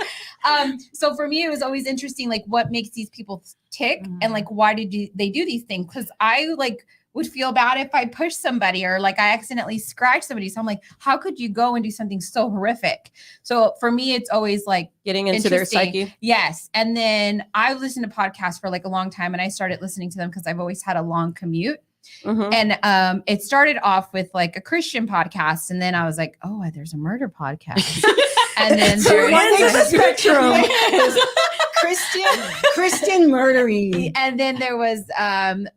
So for me, it was always interesting, like what makes these people tick, Mhm. and like why they do these things? Because I like would feel bad if I push somebody or like I accidentally scratch somebody. So I'm like, how could you go and do something so horrific? So for me, it's always like Getting into their Interesting. psyche. yes. And then I listened to podcasts for like a long time, and I started listening to them because I've always had a long commute. Mhm. And it started off with like a Christian podcast, and then I was like, oh, there's a murder podcast. And then Two there ends of the is spectrum. Yes. Christian murdering. and then there was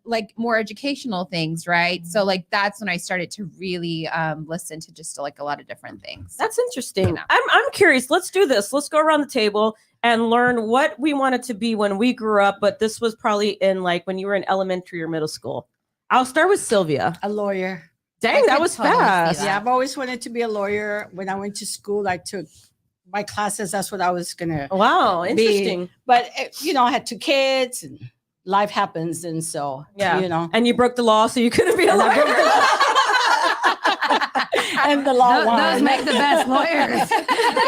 like more educational things, right? So like that's when I started to really listen to just like a lot of different things. That's interesting. You know. I'm curious. Let's do this. Let's go around the table and learn what we wanted to be when we grew up. But this was probably in like when you were in elementary or middle school. I'll start with Sylvia. A lawyer. Dang, that could was totally see fast. that. Yeah, I've always wanted to be a lawyer. When I went to school, I took my classes. That's what I was gonna. Wow, Be- interesting. But I had 2 kids, and life happens, and so Yeah. And you broke the law, so you couldn't be a And I broke lawyer. the law. and the law Those won. make the best lawyers.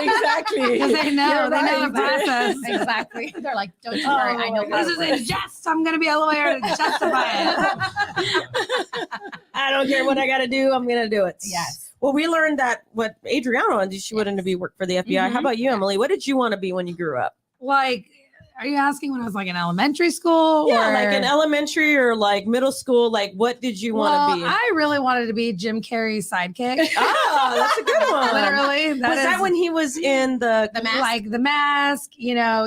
Exactly. Because they know You're the right. process. Exactly. They're like, don't you worry, I know. Oh, how This it is works. a yes, I'm going to be a lawyer to justify it. I don't care what I got to do. I'm going to do it. Yes. Well, we learned that what Adriana wanted, she wanted to be work for the FBI. How Mhm. about you, Emily? What did you want to be when you grew up? Like, are you asking when I was like in elementary school? Yeah, or? like in elementary or like middle school. Like, what did you want to be? I really wanted to be Jim Carrey's sidekick. Oh, that's a good one. Literally. Was that is- when he was in the Mask? Like the mask,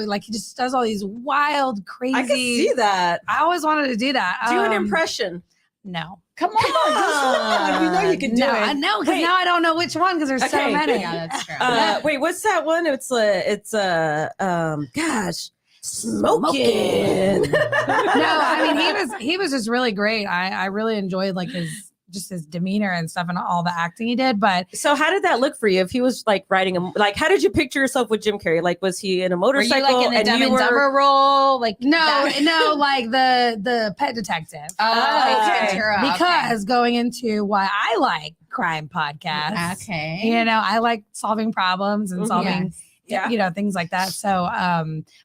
like he just does all these wild, crazy. I can see that. I always wanted to do that. Do an impression. No. Come on, just you know you can do no, it. I know because Wait. now I don't know which one because there's so Okay. many. Yeah, that's true. Wait, what's that one? Gosh, smoking. No, I mean he was just really great. I really enjoyed like his demeanor and stuff and all the acting he did. But So how did that look for you? If he was like riding how did you picture yourself with Jim Carrey? Like, was he in a Were you motorcycle like in the Dumb you and were? Dumber role? Like no, that? no, like the pet detective. Oh, Okay. Ventura, okay. Because going into why I like crime podcasts. Okay. I like solving problems and Mhm. solving Yeah. things like that. So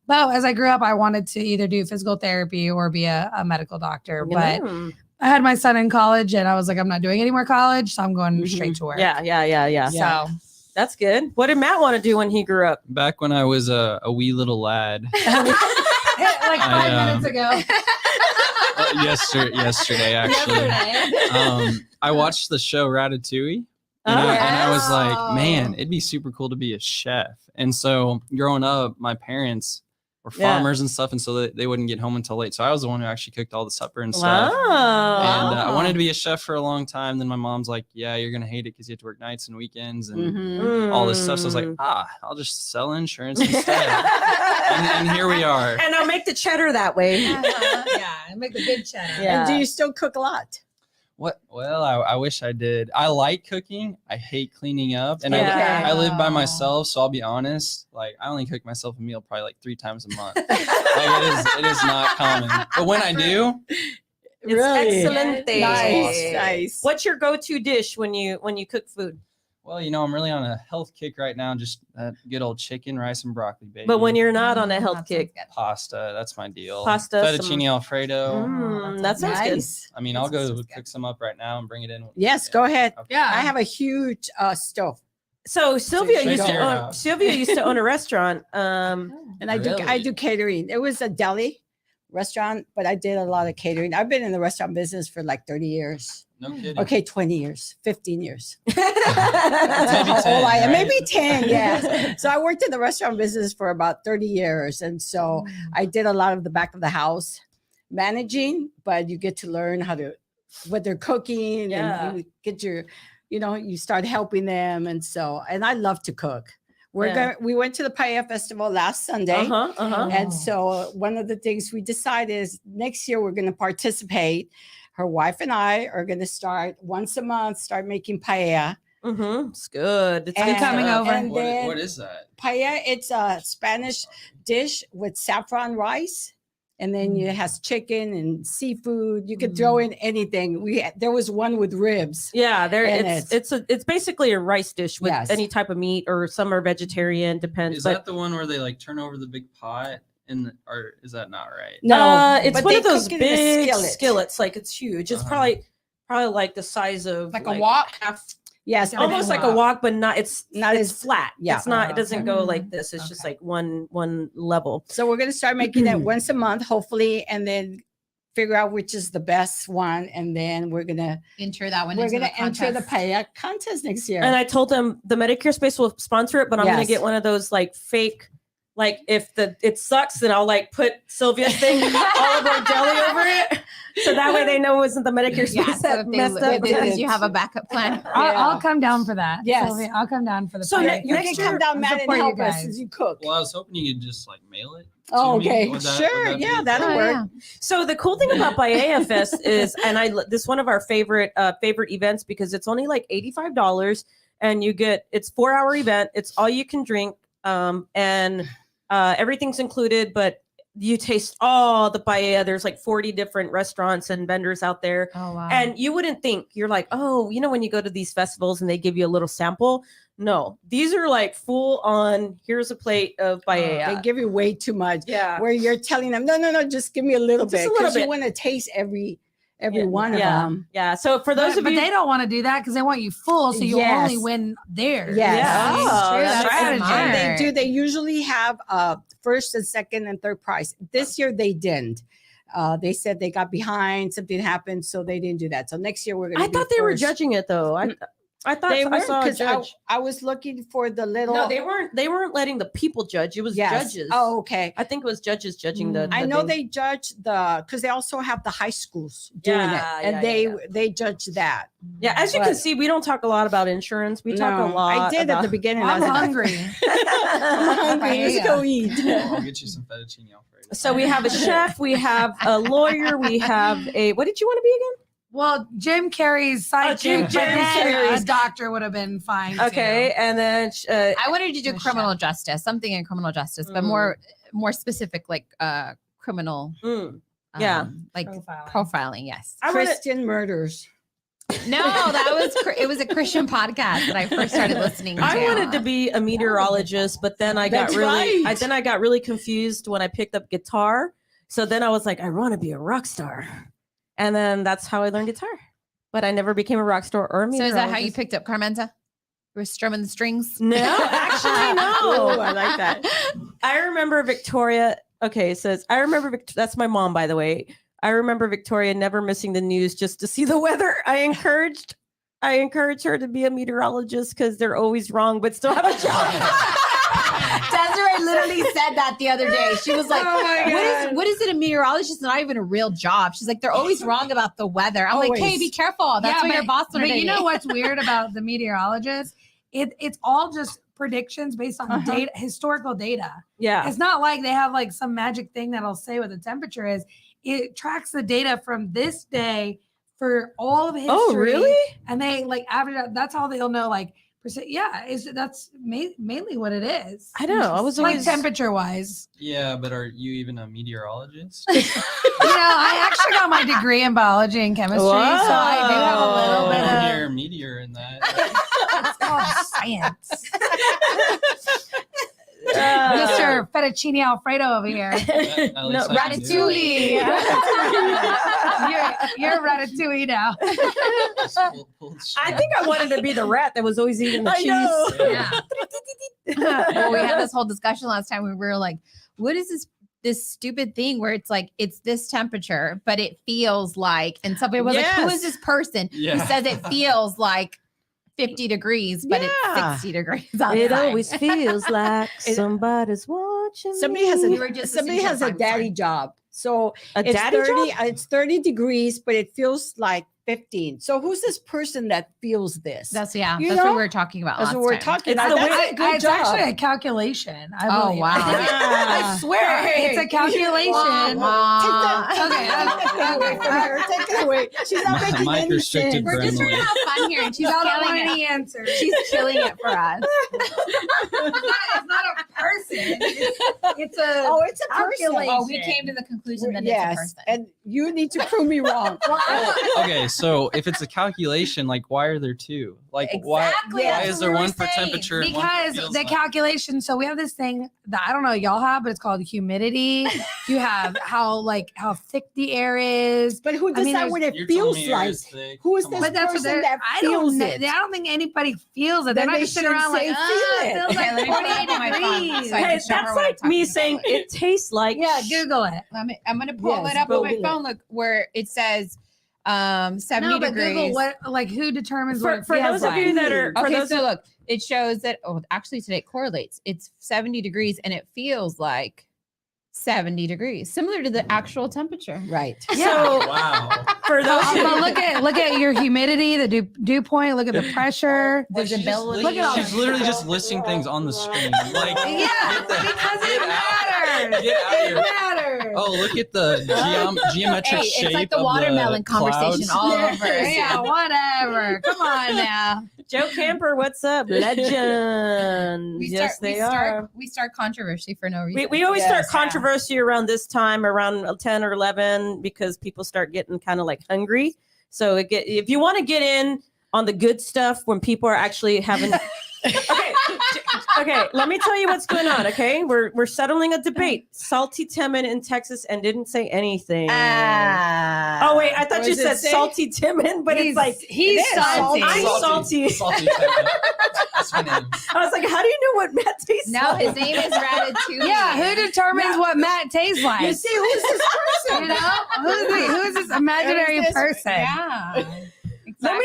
but as I grew up, I wanted to either do physical therapy or be a medical doctor. But Mm. I had my son in college and I was like, I'm not doing any more college, so I'm going straight to work. Yeah. So That's good. What did Matt want to do when he grew up? Back when I was a wee little lad, like I, 5 minutes ago. yesterday actually, I watched the show Ratatouille. And I was like, man, it'd be super cool to be a chef. And so growing up, my parents were Yeah. farmers and stuff. And so they wouldn't get home until late. So I was the one who actually cooked all the supper and stuff. Wow. And I wanted to be a chef for a long time. Then my mom's like, yeah, you're going to hate it because you have to work nights and weekends and Mhm. all this stuff. So I was like, I'll just sell insurance instead. and here we are. And I'll make the cheddar that way. Yeah, make the good cheddar. Yeah. And do you still cook a lot? What? Well, I wish I did. I like cooking. I hate cleaning up. And Yeah. I live by myself. So I'll be honest. Like, I only cook myself a meal probably like 3 times a month. It is not common. But when I do, It's excellent. Nice, nice. What's your go-to dish when you cook food? Well, I'm really on a health kick right now. Just good old chicken, rice, and broccoli, baby. But when you're not on a Mm, health that kick, sounds good. pasta, that's my deal. Pasta, fettuccine Alfredo. that sounds good. Nice. I mean, I'll go sounds good. cook some up right now and bring it in. Yes, go ahead. Okay. Yeah. I have a huge stove, So Sylvia Straight used to to your own, house. Sylvia used to own a restaurant. and I Really? do catering. It was a deli restaurant, but I did a lot of catering. I've been in the restaurant business for like 30 years. No kidding. Okay, 20 years, 15 years. Maybe That's how 10, old I am. right? Maybe 10, yes. So I worked in the restaurant business for about 30 years. And so I did a lot of the back of the house managing, but you get to learn what they're cooking Yeah. and you get you start helping them. And I love to cook. Yeah. We went to the Paella Festival last Sunday. Uh-huh. And so one of the things we decided is next year we're going to participate. Her wife and I are going to start once a month, start making paella. It's good. It's And- good coming stuff. over. And then What is that? paella, it's a Spanish dish with saffron rice. And then it has chicken and seafood. You could throw in anything. There was one with ribs. Yeah, And it's basically a rice dish with Yes. any type of meat, or some are vegetarian, depends. Is But that the one where they like turn over the big pot or is that not right? No, it's but one they of those cook it in a big skillet. skillets. Like it's huge. It's Uh-huh. probably like the size of Like a wok? half, Yes, but almost like a wok, but not. It's Not it's as- flat. yeah. It's not. It doesn't go Okay. like this. It's just Okay. like one level. So we're going to start making it once a month, hopefully, and then figure out which is the best one. And then we're going to Enter that one. enter into the contest. paella contest next year. And I told them the Medicare space will sponsor it, but I'm gonna Yes. get one of those like fake. Like if it sucks, then I'll like put Sylvia's thing olive oil jelly over it, so that way they know it wasn't the Medicare space Yeah, so that if messed they, up. if you have a backup plan. I'll Yeah. come down for that. Yes. Sylvia, I'll come down for the So party. you can next come year, down, Matt, and support you help us guys. as you cook. Well, I was hoping you could just like mail it. Oh, to me. okay. Would that- Sure. would that Yeah, be- that'll Oh, work. yeah. So the cool thing about Paella Fest is, and this is one of our favorite events because it's only like $85, and it's 4-hour event. It's all you can drink, and everything's included, but you taste all the paella. There's like 40 different restaurants and vendors out there. Oh wow. And you wouldn't think, you're like, oh, when you go to these festivals and they give you a little sample. No, these are like full on, here's a plate of paella. They give you way too much. Yeah. Where you're telling them, no, just give me a little Just a bit. little Because you bit. want to taste every Yeah, one of yeah. them. Yeah. So for those but, of but you, they don't want to do that because they want you full, so you Yes. only win there. Yes. Yeah. Oh, True, that's that's right. And they smart. do. They usually have first and second and third prize. This year they didn't. They said they got behind. Something happened, so they didn't do that. So next year we're going to. I thought they were judging it though. I thought They I weren't saw a because judge. I was looking for the little. No, they weren't. They weren't letting the people judge. It was Yes. judges. Oh, okay. I think it was judges judging the. I the know thing. they judge because they also have the high schools doing Yeah, it, and yeah, they judge that. Yeah, as you can but- see, we don't talk a lot about insurance. We talk a No, lot. I did about, at the beginning. I'm I was like, hungry. I'm hungry. Let's go eat. I'll get you some fettuccine Alfredo. So we have a chef, we have a lawyer, we have a. What did you want to be again? Well, Jim Carrey's Jim sidekick, but then Carrey's. a doctor would have been fine. Okay, and then I wanted to do Michelle. criminal justice, something in criminal justice, but more specific, like criminal, Yeah. like Profiling. profiling. Yes. I wanna- Christian murders. No, that was it was a Christian podcast that I first started listening to. I wanted to be a meteorologist, but then I got That's really, right. I got really confused when I picked up guitar. So then I was like, I want to be a rock star, and then that's how I learned guitar. But I never became a rock star or a So meteorologist. is that how you picked up Carmenta? You were strumming the strings? No, actually, no. Oh, I like that. I remember Victoria. Okay, it says I remember. That's my mom, by the way. I remember Victoria never missing the news just to see the weather. I encouraged her to be a meteorologist because they're always wrong, but still have a job. Desiree literally said that the other day. She was like, Oh my God. what is it? A meteorologist? It's not even a real job. She's like, they're always wrong about the weather. I'm like, hey, Always. be careful. That's Yeah, what your boss But learned. you know what's weird about the meteorologist? It's all just predictions based on Uh-huh. data, historical data. Yeah. It's not like they have like some magic thing that'll say what the temperature is. It tracks the data from this day for all of history. Oh, really? And they like average out. That's how they'll know like percent. Yeah, that's mainly what it is. I know. I was like always temperature wise. Yeah, but are you even a meteorologist? I actually got my degree in biology and chemistry, so I do have a little Whoa. bit I of. hear meteor in that. called science. Uh, Mr. Fettuccine Alfredo over here. At No, least I can do it. Ratatouille. you're Ratatouille now. Just pull the I string. think I wanted to be the rat that was always eating the I cheese. know. Yeah. Well, we had this whole discussion last time. We were like, what is this stupid thing where it's like it's this temperature, but it feels like, and somebody was like, who Yes. is this person Yeah. who says it feels like 50 degrees, but Yeah. it's 60 degrees It outside? always feels like It- somebody's watching. Somebody me. has You were just somebody listening has to a the daddy song. job. So a it's daddy 30, job? it's 30 degrees, but it feels like 15. So who's this person that feels this? That's You that's know? what we were talking about. That's last what we're time. talking It's about. the That's way- a good It's job. actually a calculation. I Oh, believe. wow. I swear it's a calculation. Take that away from her. Take it away. She's not making Mic any restricted sense. for We're just trying to Emily. have fun here, and she's Y'all don't killing want it. any answers. She's killing it for us. It's not a person. It's a Oh, it's a person. calculation. Oh, we came to the conclusion that it's a Yes, person. and you need to prove me wrong. Okay, so if it's a calculation, like why are there two? Like why Exactly, why is that's there what one we're for saying. temperature and one for because feels the like? calculation. So we have this thing that I don't know y'all have, but it's called humidity. You have how thick the air is. But who I mean, decides what it You're telling feels me air like? is thick. Who is Come this on. But that's what person they're. that I feels don't. it? I don't think anybody feels it. They're Then not they just sitting should around like, say, ah, feel it it. feels Okay, let me like put it in my phone 48 so I Hey, can show her that's what I'm like me talking saying about. it tastes like. Yeah, Google it. I'm gonna pull Yes, it up on my Google it. phone. Look where it says 70 No, but degrees. Google what who determines what For it feels those of you like. that are, for Okay, those so look, it shows that. Oh, actually, today it correlates. It's 70 degrees, and it feels like 70 degrees, similar to the actual temperature. Right. so Wow. for those Oh, who but look at your humidity, the dew point. Look at the pressure. Visibility. Look at all She's literally just listing things on the screen. Like, Yeah, get the- because get it out- matters. Get out of It here. matters. Oh, look at the geometric Hey, shape it's like the of watermelon conversation clouds. all Yeah, over. yeah, whatever. Come on now. Joe Camper, what's up? Legends. Yes, they are. We start controversy for no reason. We always start Yes. controversy around this time, around 10 or 11, because people start getting kind of like hungry. So if you want to get in on the good stuff when people are actually having. Okay, let me tell you what's going on. Okay, we're settling a debate. Salty Timon in Texas and didn't say anything. Oh wait, I thought What you does it said say? Salty Timon, but it's like he's it is salty. salty. I'm salty. Salty. That's my name. I was like, how do you know what Matt tastes No, like? his name is Ratatouille. Yeah, who determines what Matt tastes like? You see, who's this person? You know, who's this imaginary Who's this- person? Yeah. Let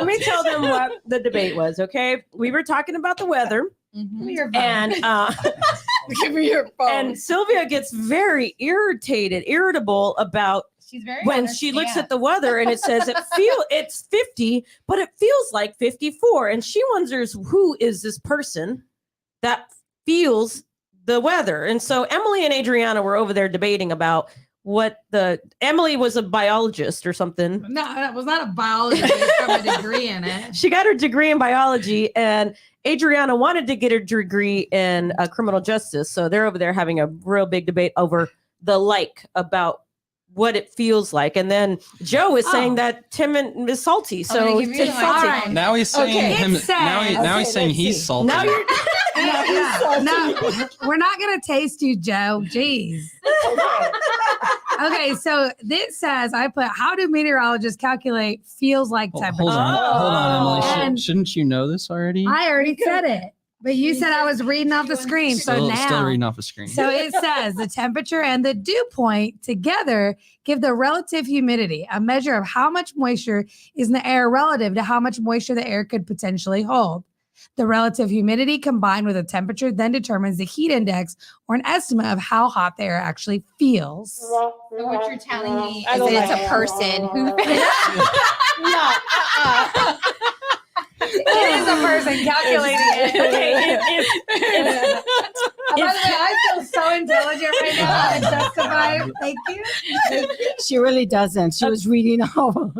me tell them what the debate was. Okay, we were talking about the weather, Mhm. and Give me your phone. and Sylvia gets very irritable about She's very when she looks at the weather and it says it's 50, but it feels like 54, and she wonders who is this person that feels the weather. And so Emily and Adriana were over there debating about Emily was a biologist or something. No, it was not a biologist from a degree in it. She got her degree in biology, and Adriana wanted to get her degree in criminal justice. So they're over there having a real big debate over about what it feels like. And then Joe is saying Oh. that Timon is salty. I'm gonna So give you it's the salty. mic. All right. Now he's saying Okay. him. It says- Now he's Okay, saying let's he's see. salty. Now you're Yeah, no, we're not gonna taste you, Joe. Jeez. Okay, so this says how do meteorologists calculate feels like Hold temperature? on, Emily. And- Shouldn't you know this already? I already said it, but you said I was reading off the screen. So still now, reading off the screen. so it says the temperature and the dew point together give the relative humidity, a measure of how much moisture is in the air relative to how much moisture the air could potentially hold. The relative humidity combined with the temperature then determines the heat index or an estimate of how hot the air actually feels. So what you're telling me I is don't that it's like a it. person who No, It is a person calculating it. okay. By the way, I feel so intelligent right now. I justify. Thank you. she really doesn't. She was reading all.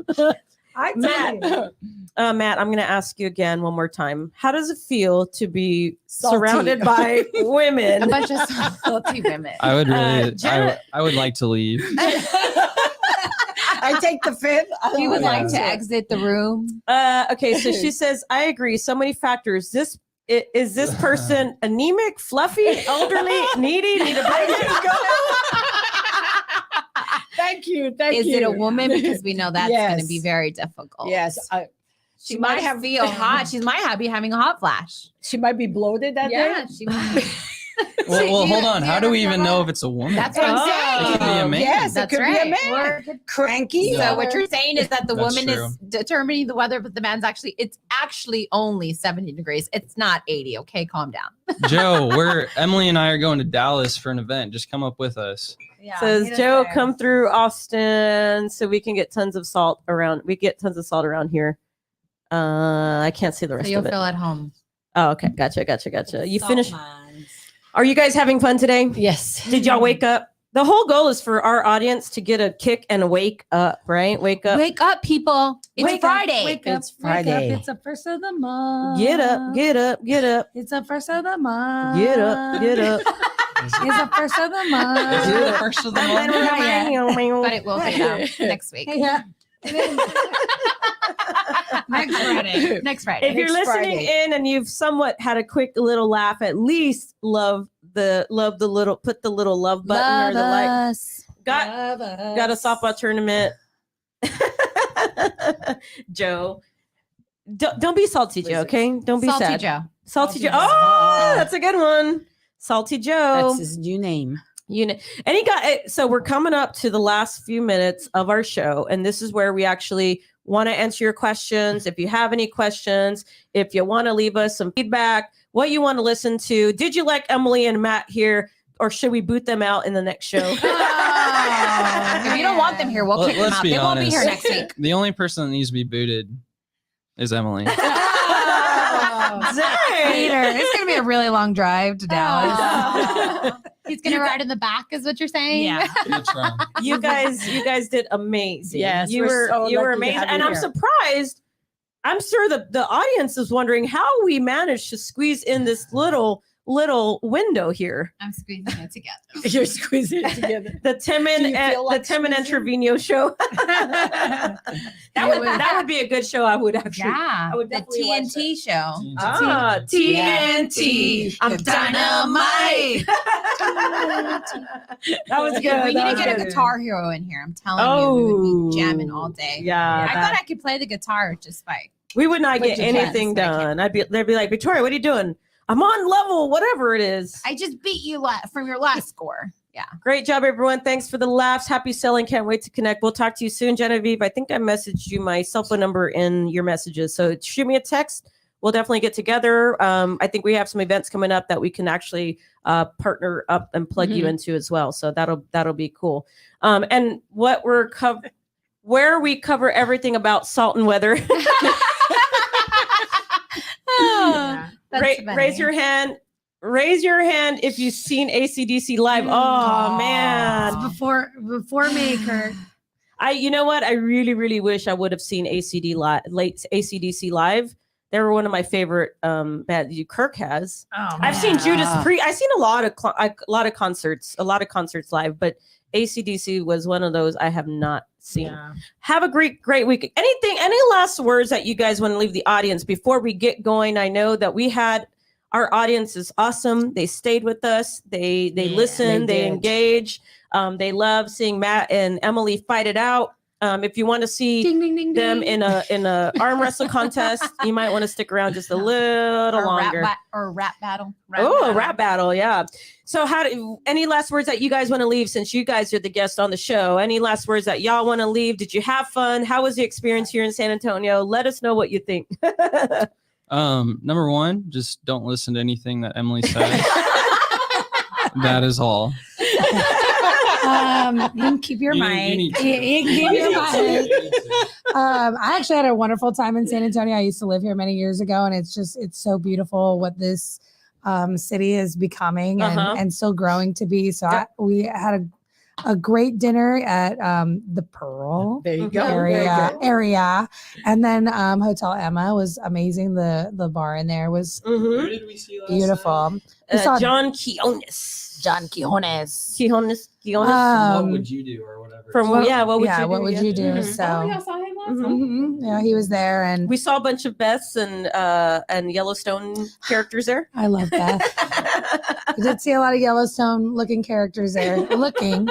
I Matt. Matt, I'm going to ask you again one more time. How does it feel to be Salty. surrounded by a women? bunch of salty women. I would really, Jenna- I would like to leave. I take the fifth. She would yeah. like to exit the room. Okay, so she says, I agree. So many factors. Is this person anemic, fluffy, elderly, needy, need a break? Thank you. Thank Is you. it a woman? Because we know that's going to Yes. be very difficult. Yes. She might feel hot. She might be having a hot flash. She might be bloated that Yeah, day. she might. Well, hold on. Do How you do we ever even feel know that? if it's a woman? That's what I'm Oh. saying. It could be a man. Yes, That's it could right. be a man. Cranky. So what you're saying is that the That's woman true. is determining the weather, but the man's it's actually only 70 degrees. It's not 80. Okay, calm down. Joe, Emily and I are going to Dallas for an event. Just come up with us. Yeah. Says Joe, come through Austin so we can get tons of salt around. We get tons of salt around here. I can't see the So rest you'll of it. feel at home. Oh, okay. Gotcha. You finished. Are you guys having fun today? Yes. Did y'all wake up? The whole goal is for our audience to get a kick and wake up, right? Wake up. Wake up, people. It's Wake up, Friday. Wake up, It's wake up. Friday. It's the first of the month. Get up, get up, get up, It's the first of the month. get up, get up. It's the first of the Is it month. the first of the month? But it will be now next week. Yeah. Next Friday. Next Friday. If you're Next listening Friday. in and you've somewhat had a quick little laugh, at least put the little love button or the like. us. Got a softball tournament. Joe, don't be salty, Joe. Okay, don't be Salty sad. Joe. Salty Joe. Salty Joe. Oh, that's a good one. Salty Joe. That's his new name. And he got so we're coming up to the last few minutes of our show, and this is where we actually want to answer your questions. If you have any questions, if you want to leave us some feedback, what you want to listen to. Did you like Emily and Matt here, or should we boot them out in the next show? If you don't want them here, we'll kick them Let's out. be They won't be honest. here next week. The only person that needs to be booted is Emily. Peter, it's gonna be a really long drive to Dallas. Oh. He's gonna ride in the back, is what you're saying? Yeah. Good try. you guys did amazing. Yes, you we're were so you were lucky to amazing, have you and I'm here. surprised. I'm sure the audience is wondering how we managed to squeeze in this little window here. I'm squeezing it together. You're squeezing it together. The Tim Do and you feel like the Tim and squeezing? Trevino show. that would be a good show. I would actually. Yeah. I would The definitely watch TNT show. Ah, TNT. I'm Dynamite. That was good. We need That to was get a good. guitar hero in here. I'm telling you, we would be jamming all day. Yeah, I that- thought I could play the guitar just by. we would not But get you can't, anything but I done. They'd be like, Victoria, what are you doing? I'm on level, whatever it is. I just beat you from your last score. Yeah. Great job, everyone. Thanks for the laughs. Happy selling. Can't wait to connect. We'll talk to you soon, Genevieve. I think I messaged you my cell phone number in your messages. So shoot me a text. We'll definitely get together. I think we have some events coming up that we can actually partner up and plug you into as well. So that'll be cool. And what where we cover everything about salt and weather. Raise your hand. Raise your hand if you've seen ACDC live. Oh man. Before me, Kurt. You know what? I really, really wish I would have seen ACDC live. They were one of my favorite bands. Kirk has. Oh, I've seen man. Judas Priest. I've seen a lot of concerts live, but ACDC was one of those I have not seen. Yeah. Have a great week. Any last words that you guys want to leave the audience before we get going? I know that our audience is awesome. They stayed with us. They listened. they They did. engaged. They love seeing Matt and Emily fight it out. If you want to see Ding, ding, ding, them ding. in a arm wrestle contest, you might want to stick around just a little longer. Rap battle. Oh, a rap battle, yeah. So any last words that you guys want to leave since you guys are the guest on the show? Any last words that y'all want to leave? Did you have fun? How was the experience here in San Antonio? Let us know what you think. Number one, just don't listen to anything that Emily says. That is all. You can keep your You mic. need to. You can keep your mic. I actually had a wonderful time in San Antonio. I used to live here many years ago, and it's so beautiful what this city is becoming and still growing to be. So we had a great dinner at the Pearl There you go. area, and then Hotel Emma was amazing. The bar in there was Mhm. Who did we see last beautiful. night? We saw John Quiones. John Quijones. Quiones. What would you do or whatever? From What- yeah, what would yeah, you do? what would you do? Mhm. So saw him last Mhm. yeah, he was there, and We saw a bunch of Beths and Yellowstone characters there. I love Beth. I did see a lot of Yellowstone looking characters there. Looking,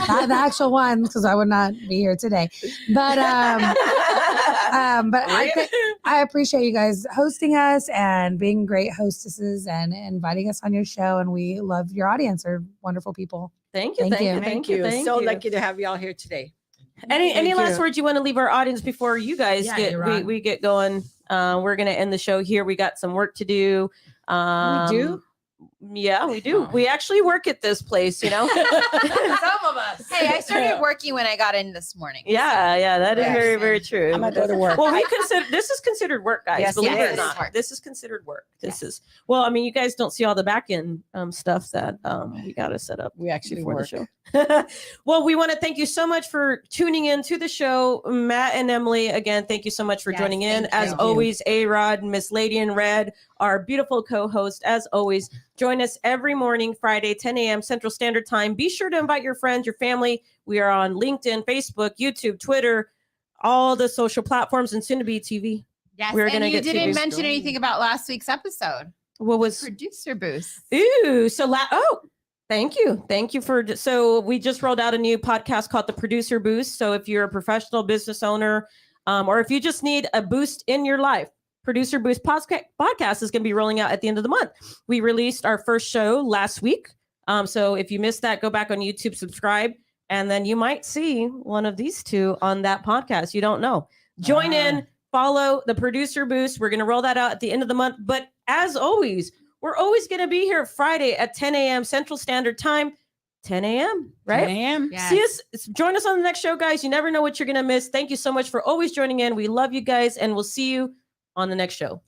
not the actual ones, because I would not be here today. But I appreciate you guys hosting us and being great hostesses and inviting us on your show. And we love your audience. They're wonderful people. Thank you, Thank thank you. you, Thank you. So you. lucky to have y'all here today. Any Thank last you. words you want to leave our audience before you guys Yeah, get you're on. we get going? We're gonna end the show here. We got some work to do. We do? Yeah, we do. We actually work at this place, you know. Some of us. Hey, I started working when I got in this morning. Yeah, that is Yes. very, very true. I'm gonna go to work. Well, we consider this is considered work, guys. Yes, believe yes, it or it is not, work. this is considered work. This is well. I mean, you guys don't see all the back end stuff that we got to set up We actually before work. the show. Well, we want to thank you so much for tuning in to the show, Matt and Emily. Again, thank you so much for Yes, joining in. thank As you. always, A-Rod, Miss Lady in Red, our beautiful co-host. As always, join us every morning, Friday, 10 a.m. Central Standard Time. Be sure to invite your friends, your family. We are on LinkedIn, Facebook, YouTube, Twitter, all the social platforms, and soon to be TV. Yes, We're and gonna you get to didn't this mention going. anything about last week's episode. What was Producer boost. Ooh, so thank you for. So we just rolled out a new podcast called the Producer Boost. So if you're a professional business owner, or if you just need a boost in your life, Producer Boost podcast is going to be rolling out at the end of the month. We released our first show last week. So if you missed that, go back on YouTube, subscribe, and then you might see one of these two on that podcast. You don't know. Join in. Follow the Producer Boost. We're going to roll that out at the end of the month. But as always, we're always going to be here Friday at 10 a.m. Central Standard Time. 10 a.m., right? 10 a.m. Yes. See us. Join us on the next show, guys. You never know what you're going to miss. Thank you so much for always joining in. We love you guys, and we'll see you on the next show.